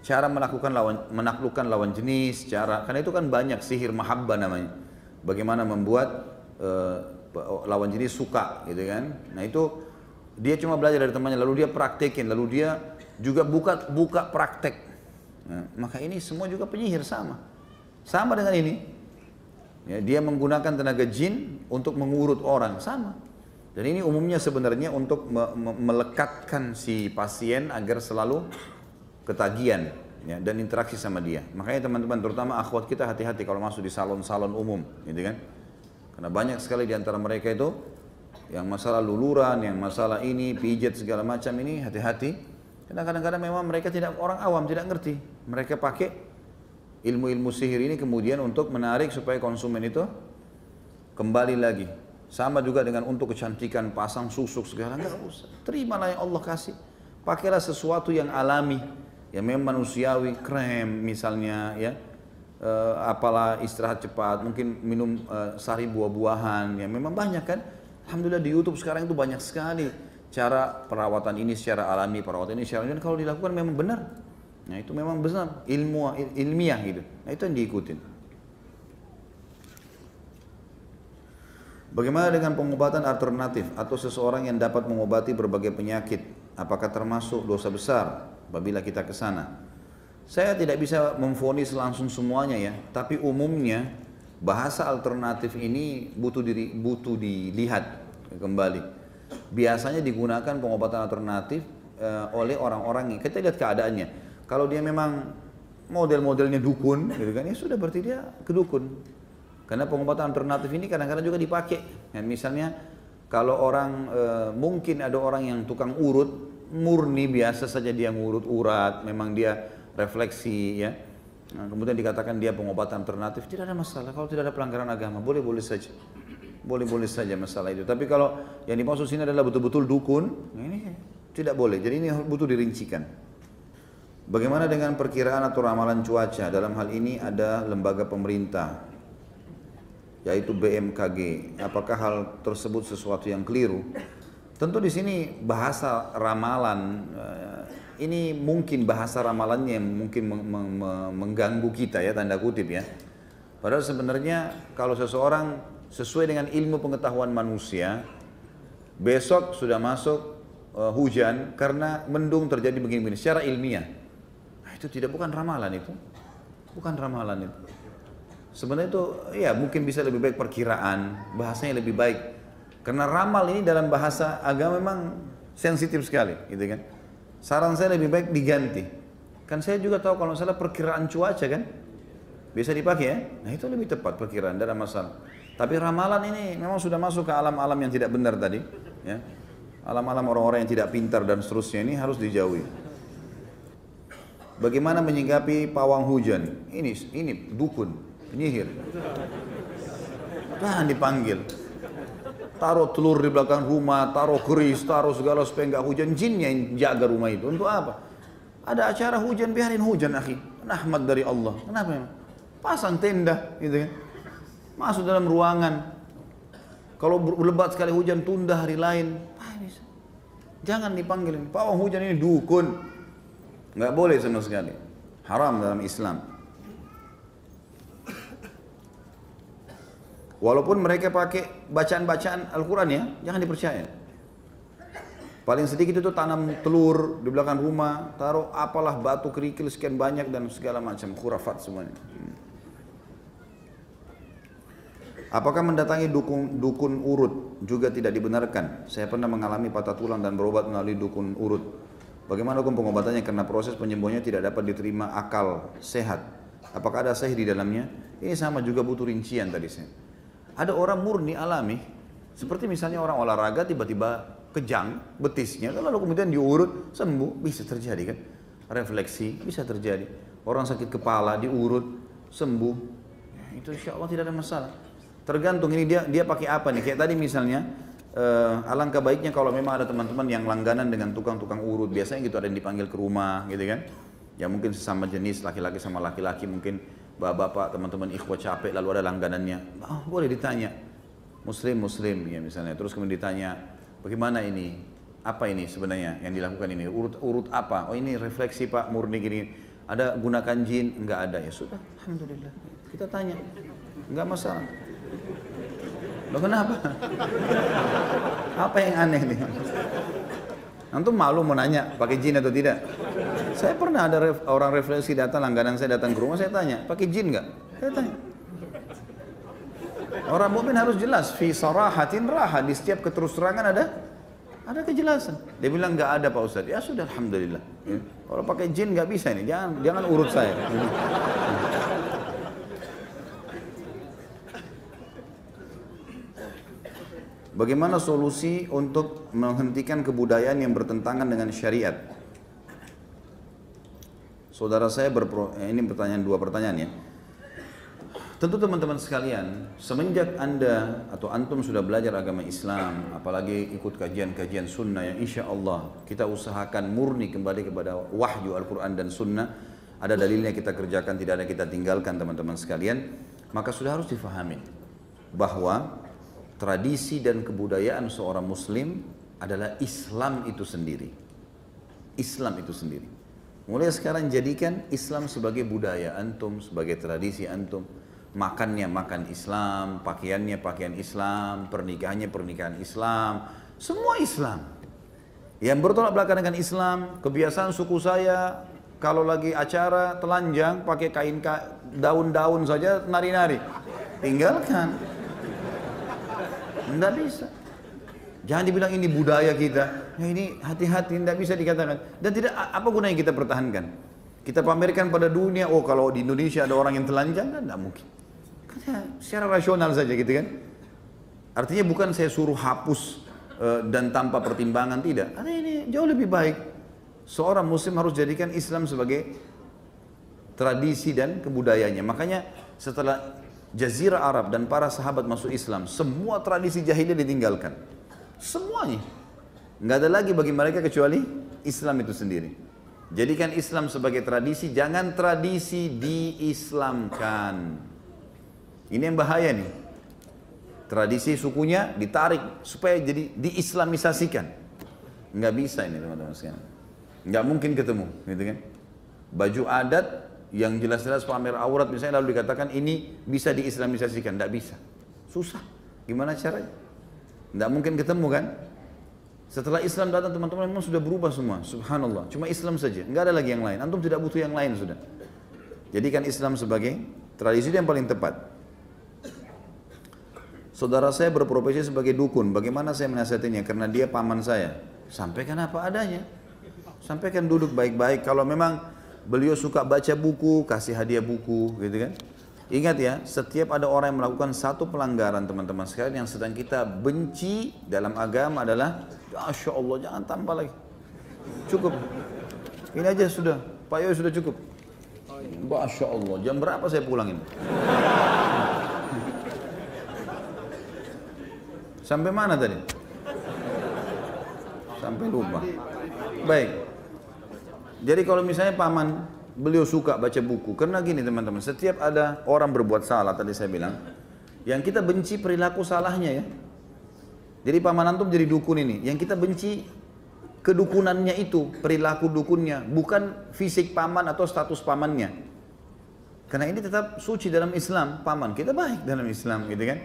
cara menaklukkan lawan jenis, karena itu kan banyak sihir mahabbah namanya. Bagaimana membuat lawan jenis suka gitu kan. Nah itu dia cuma belajar dari temannya, lalu dia praktekin, lalu dia juga buka praktek. Nah, maka ini semua juga penyihir sama dengan ini. Ya, dia menggunakan tenaga jin untuk mengurut orang, sama. Dan ini umumnya sebenarnya untuk melekatkan si pasien agar selalu ketagihan ya, dan interaksi sama dia. Makanya teman-teman, terutama akhwat kita, hati-hati kalau masuk di salon-salon umum gitu kan. Karena banyak sekali di antara mereka itu yang masalah luluran, yang masalah ini, pijat segala macam ini, hati-hati. Karena kadang-kadang memang mereka tidak, orang awam tidak ngerti. Mereka pakai ilmu-ilmu sihir ini kemudian untuk menarik supaya konsumen itu kembali lagi. Sama juga dengan untuk kecantikan, pasang susuk segala, nggak usah. Terimalah yang Allah kasih. Pakailah sesuatu yang alami, yang memang manusiawi, krem misalnya, ya. Apalah istirahat cepat, mungkin minum sari buah-buahan, yang memang banyak kan. Alhamdulillah di YouTube sekarang itu banyak sekali cara perawatan ini secara alami, perawatan ini secara alami. Kalau dilakukan memang benar. Nah itu memang benar, ilmiah gitu. Nah itu yang diikutin. Bagaimana dengan pengobatan alternatif atau seseorang yang dapat mengobati berbagai penyakit? Apakah termasuk dosa besar apabila kita ke sana? Saya tidak bisa memvonis langsung semuanya ya, tapi umumnya bahasa alternatif ini butuh dilihat kembali. Biasanya digunakan pengobatan alternatif oleh orang-orang yang kita lihat keadaannya. Kalau dia memang model-modelnya dukun, gitu kan, ya sudah berarti dia kedukun. Karena pengobatan alternatif ini kadang-kadang juga dipakai. Ya, misalnya kalau orang mungkin ada orang yang tukang urut, murni biasa saja dia ngurut urat, memang dia refleksi ya. Nah, kemudian dikatakan dia pengobatan alternatif, tidak ada masalah. Kalau tidak ada pelanggaran agama, boleh-boleh saja. Boleh-boleh saja masalah itu. Tapi kalau yang dimaksud sini adalah betul-betul dukun, ini tidak boleh. Jadi ini butuh dirincikan. Bagaimana dengan perkiraan atau ramalan cuaca? Dalam hal ini ada lembaga pemerintah, yaitu BMKG. Apakah hal tersebut sesuatu yang keliru? Tentu di sini bahasa ramalan, ini mungkin bahasa ramalannya yang mungkin mengganggu kita ya, tanda kutip ya. Padahal sebenarnya kalau seseorang sesuai dengan ilmu pengetahuan manusia, besok sudah masuk hujan karena mendung terjadi begini-begini secara ilmiah. Itu bukan ramalan itu. Bukan ramalan itu. Sebenarnya itu ya mungkin bisa lebih baik perkiraan, bahasanya lebih baik. Karena ramal ini dalam bahasa agama memang sensitif sekali, gitu kan. Saran saya lebih baik diganti. Kan saya juga tahu kalau salah perkiraan cuaca kan bisa dipakai ya. Nah itu lebih tepat perkiraan, tidak ada masalah. Tapi ramalan ini memang sudah masuk ke alam-alam yang tidak benar tadi, ya. Alam-alam orang-orang yang tidak pintar dan seterusnya ini harus dijauhi. Bagaimana menyikapi pawang hujan? Ini dukun, penyihir. Jangan dipanggil. Taruh telur di belakang rumah, taruh keris, taruh segala supaya nggak hujan. Jinnya yang jaga rumah itu. Untuk apa? Ada acara hujan, biarin hujan, akhi. Rahmat dari Allah. Kenapa? Pasang tenda, gitu kan? Masuk dalam ruangan. Kalau lebat sekali hujan, tunda hari lain. Jangan dipanggil. Pawang hujan ini dukun. Nggak boleh sama sekali, haram dalam Islam. Walaupun mereka pakai bacaan-bacaan Al-Quran ya, jangan dipercaya. Paling sedikit itu tanam telur di belakang rumah, taruh apalah batu kerikil sekian banyak dan segala macam khurafat semuanya. Apakah mendatangi dukun urut juga tidak dibenarkan? Saya pernah mengalami patah tulang dan berobat melalui dukun urut. Bagaimana hukum pengobatannya karena proses penyembuhannya tidak dapat diterima akal sehat? Apakah ada sihir di dalamnya? Ini sama juga butuh rincian tadi saya. Ada orang murni alami, seperti misalnya orang olahraga tiba-tiba kejang betisnya, lalu kemudian diurut sembuh, bisa terjadi kan? Refleksi bisa terjadi. Orang sakit kepala diurut sembuh, ya, itu insya Allah tidak ada masalah. Tergantung ini dia pakai apa nih? Kayak tadi misalnya. Alangkah baiknya kalau memang ada teman-teman yang langganan dengan tukang-tukang urut, biasanya gitu ada yang dipanggil ke rumah gitu kan, ya mungkin sesama jenis laki-laki sama laki-laki, mungkin bapak-bapak teman-teman ikhwah capek lalu ada langganannya, boleh ditanya muslim ya misalnya, terus kemudian ditanya bagaimana ini, apa ini sebenarnya yang dilakukan ini, urut apa, oh ini refleksi pak murni gini, ada gunakan jin, enggak ada, ya sudah alhamdulillah kita tanya, enggak masalah. Loh kenapa? Apa yang aneh nih? Antum malu mau nanya pakai jin atau tidak? Saya pernah ada orang refleksi datang, langganan saya datang ke rumah, saya tanya, pakai jin nggak? Saya tanya. Orang mukmin harus jelas, fi sarahatin raha, di setiap keterus-terangan ada kejelasan. Dia bilang nggak ada Pak Ustadz. Ya sudah alhamdulillah. Ya. Kalau pakai jin nggak bisa ini, jangan urut saya. Bagaimana solusi untuk menghentikan kebudayaan yang bertentangan dengan syariat? Saudara saya ini dua pertanyaan ya. Tentu teman-teman sekalian, semenjak Anda atau Antum sudah belajar agama Islam, apalagi ikut kajian-kajian sunnah yang insya Allah kita usahakan murni kembali kepada wahyu Al-Quran dan sunnah, ada dalilnya kita kerjakan, tidak ada kita tinggalkan teman-teman sekalian, maka sudah harus difahami bahwa tradisi dan kebudayaan seorang muslim adalah Islam itu sendiri. Islam itu sendiri. Mulai sekarang jadikan Islam sebagai budaya antum, sebagai tradisi antum. Makannya makan Islam, pakaiannya pakaian Islam, pernikahannya pernikahan Islam, semua Islam. Yang bertolak belakang dengan Islam, kebiasaan suku saya kalau lagi acara telanjang pakai kain daun-daun saja nari-nari, tinggalkan. Tidak bisa. Jangan dibilang ini budaya kita. Ya ini hati-hati, tidak bisa dikatakan. Dan tidak, apa gunanya kita pertahankan? Kita pamerkan pada dunia, oh kalau di Indonesia ada orang yang telanjang, kan tidak mungkin. Secara rasional saja gitu kan. Artinya bukan saya suruh hapus dan tanpa pertimbangan, tidak. Karena ini jauh lebih baik. Seorang muslim harus jadikan Islam sebagai tradisi dan kebudayaannya. Makanya setelah Jazirah Arab dan para sahabat masuk Islam, semua tradisi jahiliyah ditinggalkan. Semuanya. Nggak ada lagi bagi mereka kecuali Islam itu sendiri. Jadikan Islam sebagai tradisi, jangan tradisi diislamkan. Ini yang bahaya nih. Tradisi sukunya ditarik supaya jadi diislamisasikan. Nggak bisa ini teman-teman sekalian. Nggak mungkin ketemu, gitu kan? Baju adat yang jelas-jelas pamer aurat misalnya lalu dikatakan ini bisa diislamisasikan, nggak bisa. Susah. Gimana caranya? Nggak mungkin ketemu kan? Setelah Islam datang teman-teman memang sudah berubah semua. Subhanallah. Cuma Islam saja, nggak ada lagi yang lain. Antum tidak butuh yang lain sudah. Jadikan Islam sebagai tradisi yang paling tepat. Saudara saya berprofesi sebagai dukun, bagaimana saya menasihatinya? Karena dia paman saya. Sampaikan apa adanya. Sampaikan duduk baik-baik. Kalau memang beliau suka baca buku, kasih hadiah buku, gitu kan. Ingat ya, setiap ada orang yang melakukan satu pelanggaran teman-teman sekalian yang sedang kita benci dalam agama adalah, Masya Allah, jangan tambah lagi. Cukup. Ini aja sudah, Pak Yoy sudah cukup. Masya Allah, jam berapa saya pulangin? Sampai mana tadi? Sampai lupa. Baik. Jadi kalau misalnya paman beliau suka baca buku, karena gini teman-teman, setiap ada orang berbuat salah tadi saya bilang, yang kita benci perilaku salahnya ya. Jadi paman antum jadi dukun ini, yang kita benci kedukunannya itu, perilaku dukunnya, bukan fisik paman atau status pamannya. Karena ini tetap suci dalam Islam, paman kita baik dalam Islam gitu kan.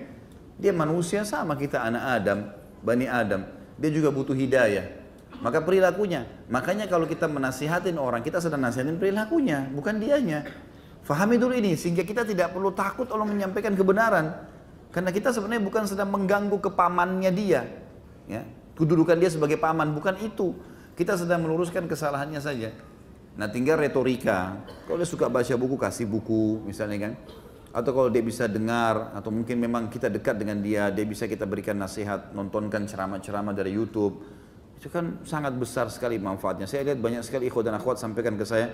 Dia manusia sama kita, anak Adam, Bani Adam. Dia juga butuh hidayah. Maka perilakunya. Makanya kalau kita menasihatin orang, kita sedang nasihatin perilakunya, bukan dianya. Fahami dulu ini, sehingga kita tidak perlu takut Allah menyampaikan kebenaran. Karena kita sebenarnya bukan sedang mengganggu kepamannya dia. Ya, kedudukan dia sebagai paman, bukan itu. Kita sedang meluruskan kesalahannya saja. Nah tinggal retorika. Kalau dia suka baca buku, kasih buku misalnya kan. Atau kalau dia bisa dengar, atau mungkin memang kita dekat dengan dia bisa kita berikan nasihat, nontonkan ceramah-ceramah dari YouTube. Itu kan sangat besar sekali manfaatnya. Saya lihat banyak sekali ikhwan dan akhwat sampaikan ke saya,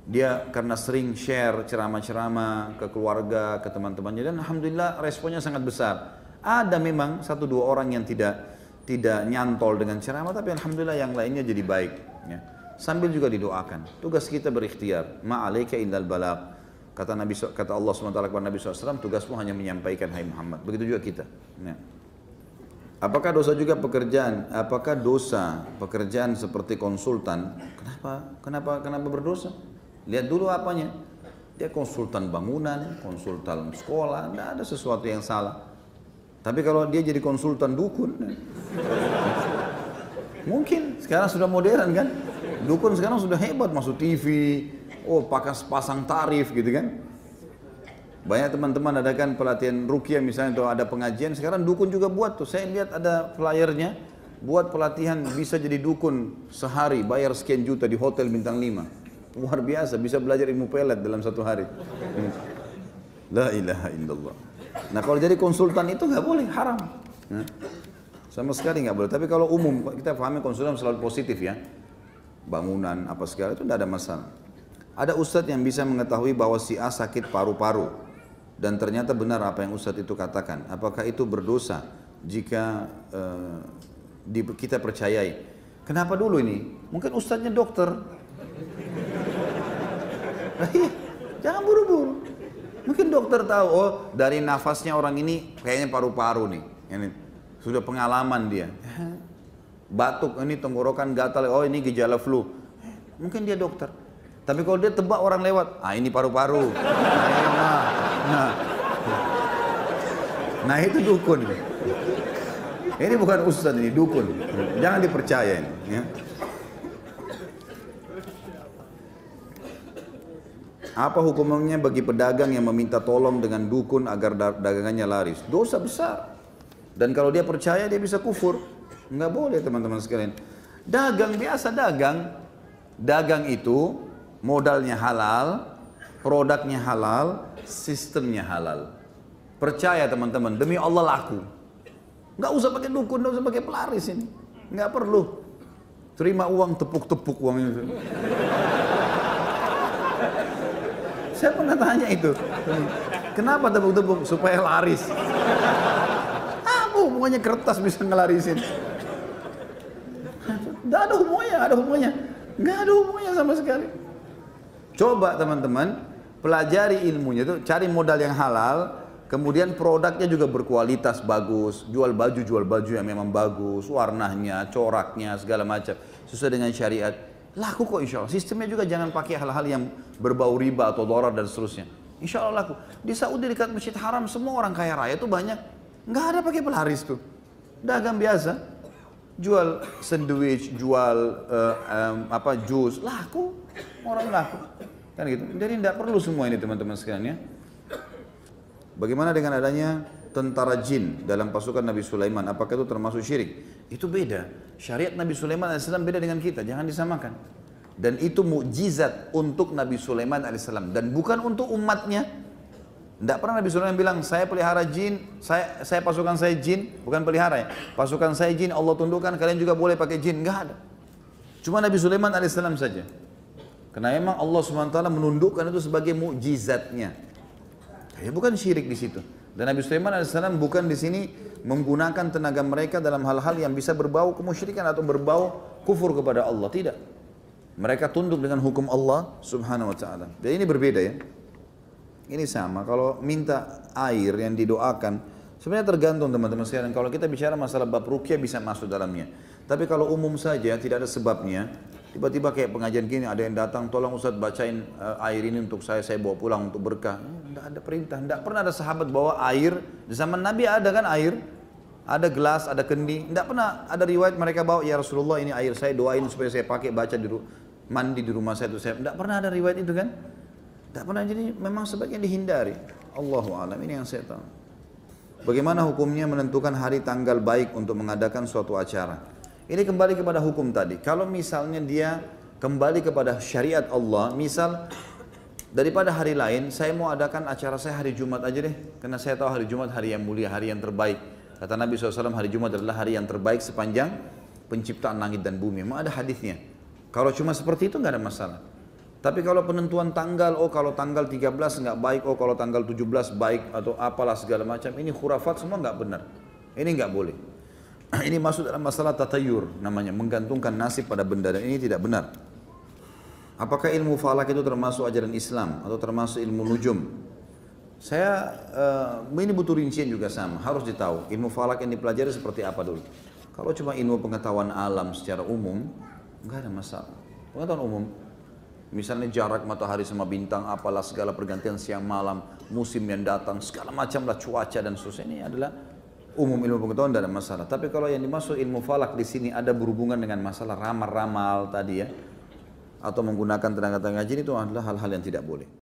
dia karena sering share ceramah-ceramah ke keluarga, ke teman-temannya, dan alhamdulillah responnya sangat besar. Ada memang satu dua orang yang tidak nyantol dengan ceramah, tapi alhamdulillah yang lainnya jadi baik. Ya. Sambil juga didoakan. Tugas kita berikhtiar. Ma'alaika illal balagh. Kata Allah SWT kepada Nabi SAW, tugasmu hanya menyampaikan, hai Muhammad. Begitu juga kita. Ya. Apakah dosa juga pekerjaan? Apakah dosa pekerjaan seperti konsultan? Kenapa berdosa? Lihat dulu apanya. Dia konsultan bangunan, konsultan sekolah, tidak ada sesuatu yang salah. Tapi kalau dia jadi konsultan dukun, mungkin sekarang sudah modern kan? Dukun sekarang sudah hebat, masuk TV, pasang tarif gitu kan. Banyak teman-teman adakan pelatihan ruqyah misalnya, atau ada pengajian, sekarang dukun juga buat tuh. Saya lihat ada flyernya, buat pelatihan bisa jadi dukun sehari, bayar sekian juta di hotel bintang 5. Luar biasa, bisa belajar ilmu pelet dalam satu hari. La ilaha illallah. Nah kalau jadi konsultan itu nggak boleh, haram. Sama sekali nggak boleh. Tapi kalau umum, kita pahami konsultan selalu positif ya. Bangunan, apa segala itu tidak ada masalah. Ada ustadz yang bisa mengetahui bahwa si A sakit paru-paru dan ternyata benar apa yang ustadz itu katakan. Apakah itu berdosa jika kita percayai? Kenapa dulu ini? Mungkin ustadznya dokter. Jangan buru-buru. Mungkin dokter tahu, oh dari nafasnya orang ini kayaknya paru-paru nih. Ini sudah pengalaman dia. Batuk, ini tenggorokan gatal, oh ini gejala flu. Mungkin dia dokter. Tapi kalau dia tebak orang lewat, ini paru-paru. Nah itu dukun. Ini bukan ustadz, ini dukun. Jangan dipercaya ini. Ya. Apa hukumnya bagi pedagang yang meminta tolong dengan dukun agar dagangannya laris? Dosa besar. Dan kalau dia percaya dia bisa kufur. Nggak boleh teman-teman sekalian. Dagang biasa dagang. Dagang itu modalnya halal, produknya halal, sistemnya halal. Percaya teman-teman, demi Allah laku. Nggak usah pakai dukun, nggak usah pakai pelaris ini. Nggak perlu. Terima uang, tepuk-tepuk uang itu. Saya pernah tanya itu, kenapa tepuk-tepuk? Supaya laris. Apa hubungannya kertas bisa ngelarisin? Nggak ada hubungannya, nggak ada hubungannya sama sekali. Coba teman-teman, pelajari ilmunya itu, cari modal yang halal, kemudian produknya juga berkualitas bagus, jual baju yang memang bagus, warnanya, coraknya, segala macam, sesuai dengan syariat. Laku kok insya Allah. Sistemnya juga jangan pakai hal-hal yang berbau riba atau dolar dan seterusnya. Insya Allah laku. Di Saudi dekat Masjid Haram semua orang kaya raya itu banyak. Nggak ada pakai pelaris tuh. Dagang biasa. Jual sandwich, jual jus. Laku. Orang laku. Kan gitu. Jadi tidak perlu semua ini teman-teman sekalian ya. Bagaimana dengan adanya tentara jin dalam pasukan Nabi Sulaiman? Apakah itu termasuk syirik? Itu beda. Syariat Nabi Sulaiman AS beda dengan kita. Jangan disamakan. Dan itu mukjizat untuk Nabi Sulaiman AS. Dan bukan untuk umatnya. Tidak pernah Nabi Sulaiman bilang, saya pelihara jin, saya pasukan saya jin. Bukan pelihara ya. Pasukan saya jin, Allah tundukkan, kalian juga boleh pakai jin. Enggak ada. Cuma Nabi Sulaiman AS saja. Karena memang Allah SWT menundukkan itu sebagai mukjizatnya. Ya bukan syirik di situ. Dan Nabi Sulaiman AS bukan di sini menggunakan tenaga mereka dalam hal-hal yang bisa berbau kemusyrikan atau berbau kufur kepada Allah. Tidak. Mereka tunduk dengan hukum Allah Subhanahu wa taala. Dan ini berbeda ya. Ini sama. Kalau minta air yang didoakan, sebenarnya tergantung teman-teman sekalian. Kalau kita bicara masalah bab ruqyah bisa masuk dalamnya. Tapi kalau umum saja tidak ada sebabnya, tiba-tiba kayak pengajian gini ada yang datang, tolong Ustaz bacain air ini untuk saya bawa pulang untuk berkah. Tidak ada perintah, tidak pernah ada sahabat bawa air. Di zaman Nabi ada kan air, ada gelas, ada kendi. Tidak pernah ada riwayat mereka bawa, ya Rasulullah ini air saya doain supaya saya pakai baca mandi di rumah saya. Tidak pernah ada riwayat itu kan? Tidak pernah, jadi memang sebaiknya dihindari. Allahu a'lam, ini yang saya tahu. Bagaimana hukumnya menentukan hari tanggal baik untuk mengadakan suatu acara? Ini kembali kepada hukum tadi. Kalau misalnya dia kembali kepada syariat Allah, misal daripada hari lain, saya mau adakan acara saya hari Jumat aja deh. Karena saya tahu hari Jumat hari yang mulia, hari yang terbaik. Kata Nabi SAW, hari Jumat adalah hari yang terbaik sepanjang penciptaan langit dan bumi. Memang ada hadisnya. Kalau cuma seperti itu nggak ada masalah. Tapi kalau penentuan tanggal, oh kalau tanggal 13 nggak baik, oh kalau tanggal 17 baik, atau apalah segala macam, ini khurafat semua nggak benar. Ini nggak boleh. Ini masuk dalam masalah tatayur namanya, menggantungkan nasib pada benda, dan ini tidak benar. Apakah ilmu falak itu termasuk ajaran Islam atau termasuk ilmu nujum? Ini butuh rincian juga sama, harus ditahu ilmu falak yang dipelajari seperti apa dulu. Kalau cuma ilmu pengetahuan alam secara umum, nggak ada masalah. Pengetahuan umum, misalnya jarak matahari sama bintang, apalah segala pergantian siang malam, musim yang datang, segala macamlah cuaca dan seterusnya, ini adalah umum ilmu pengetahuan, tidak ada masalah. Tapi kalau yang dimaksud ilmu falak di sini ada berhubungan dengan masalah ramal-ramal tadi ya, atau menggunakan tenaga-tenaga jin, itu adalah hal-hal yang tidak boleh.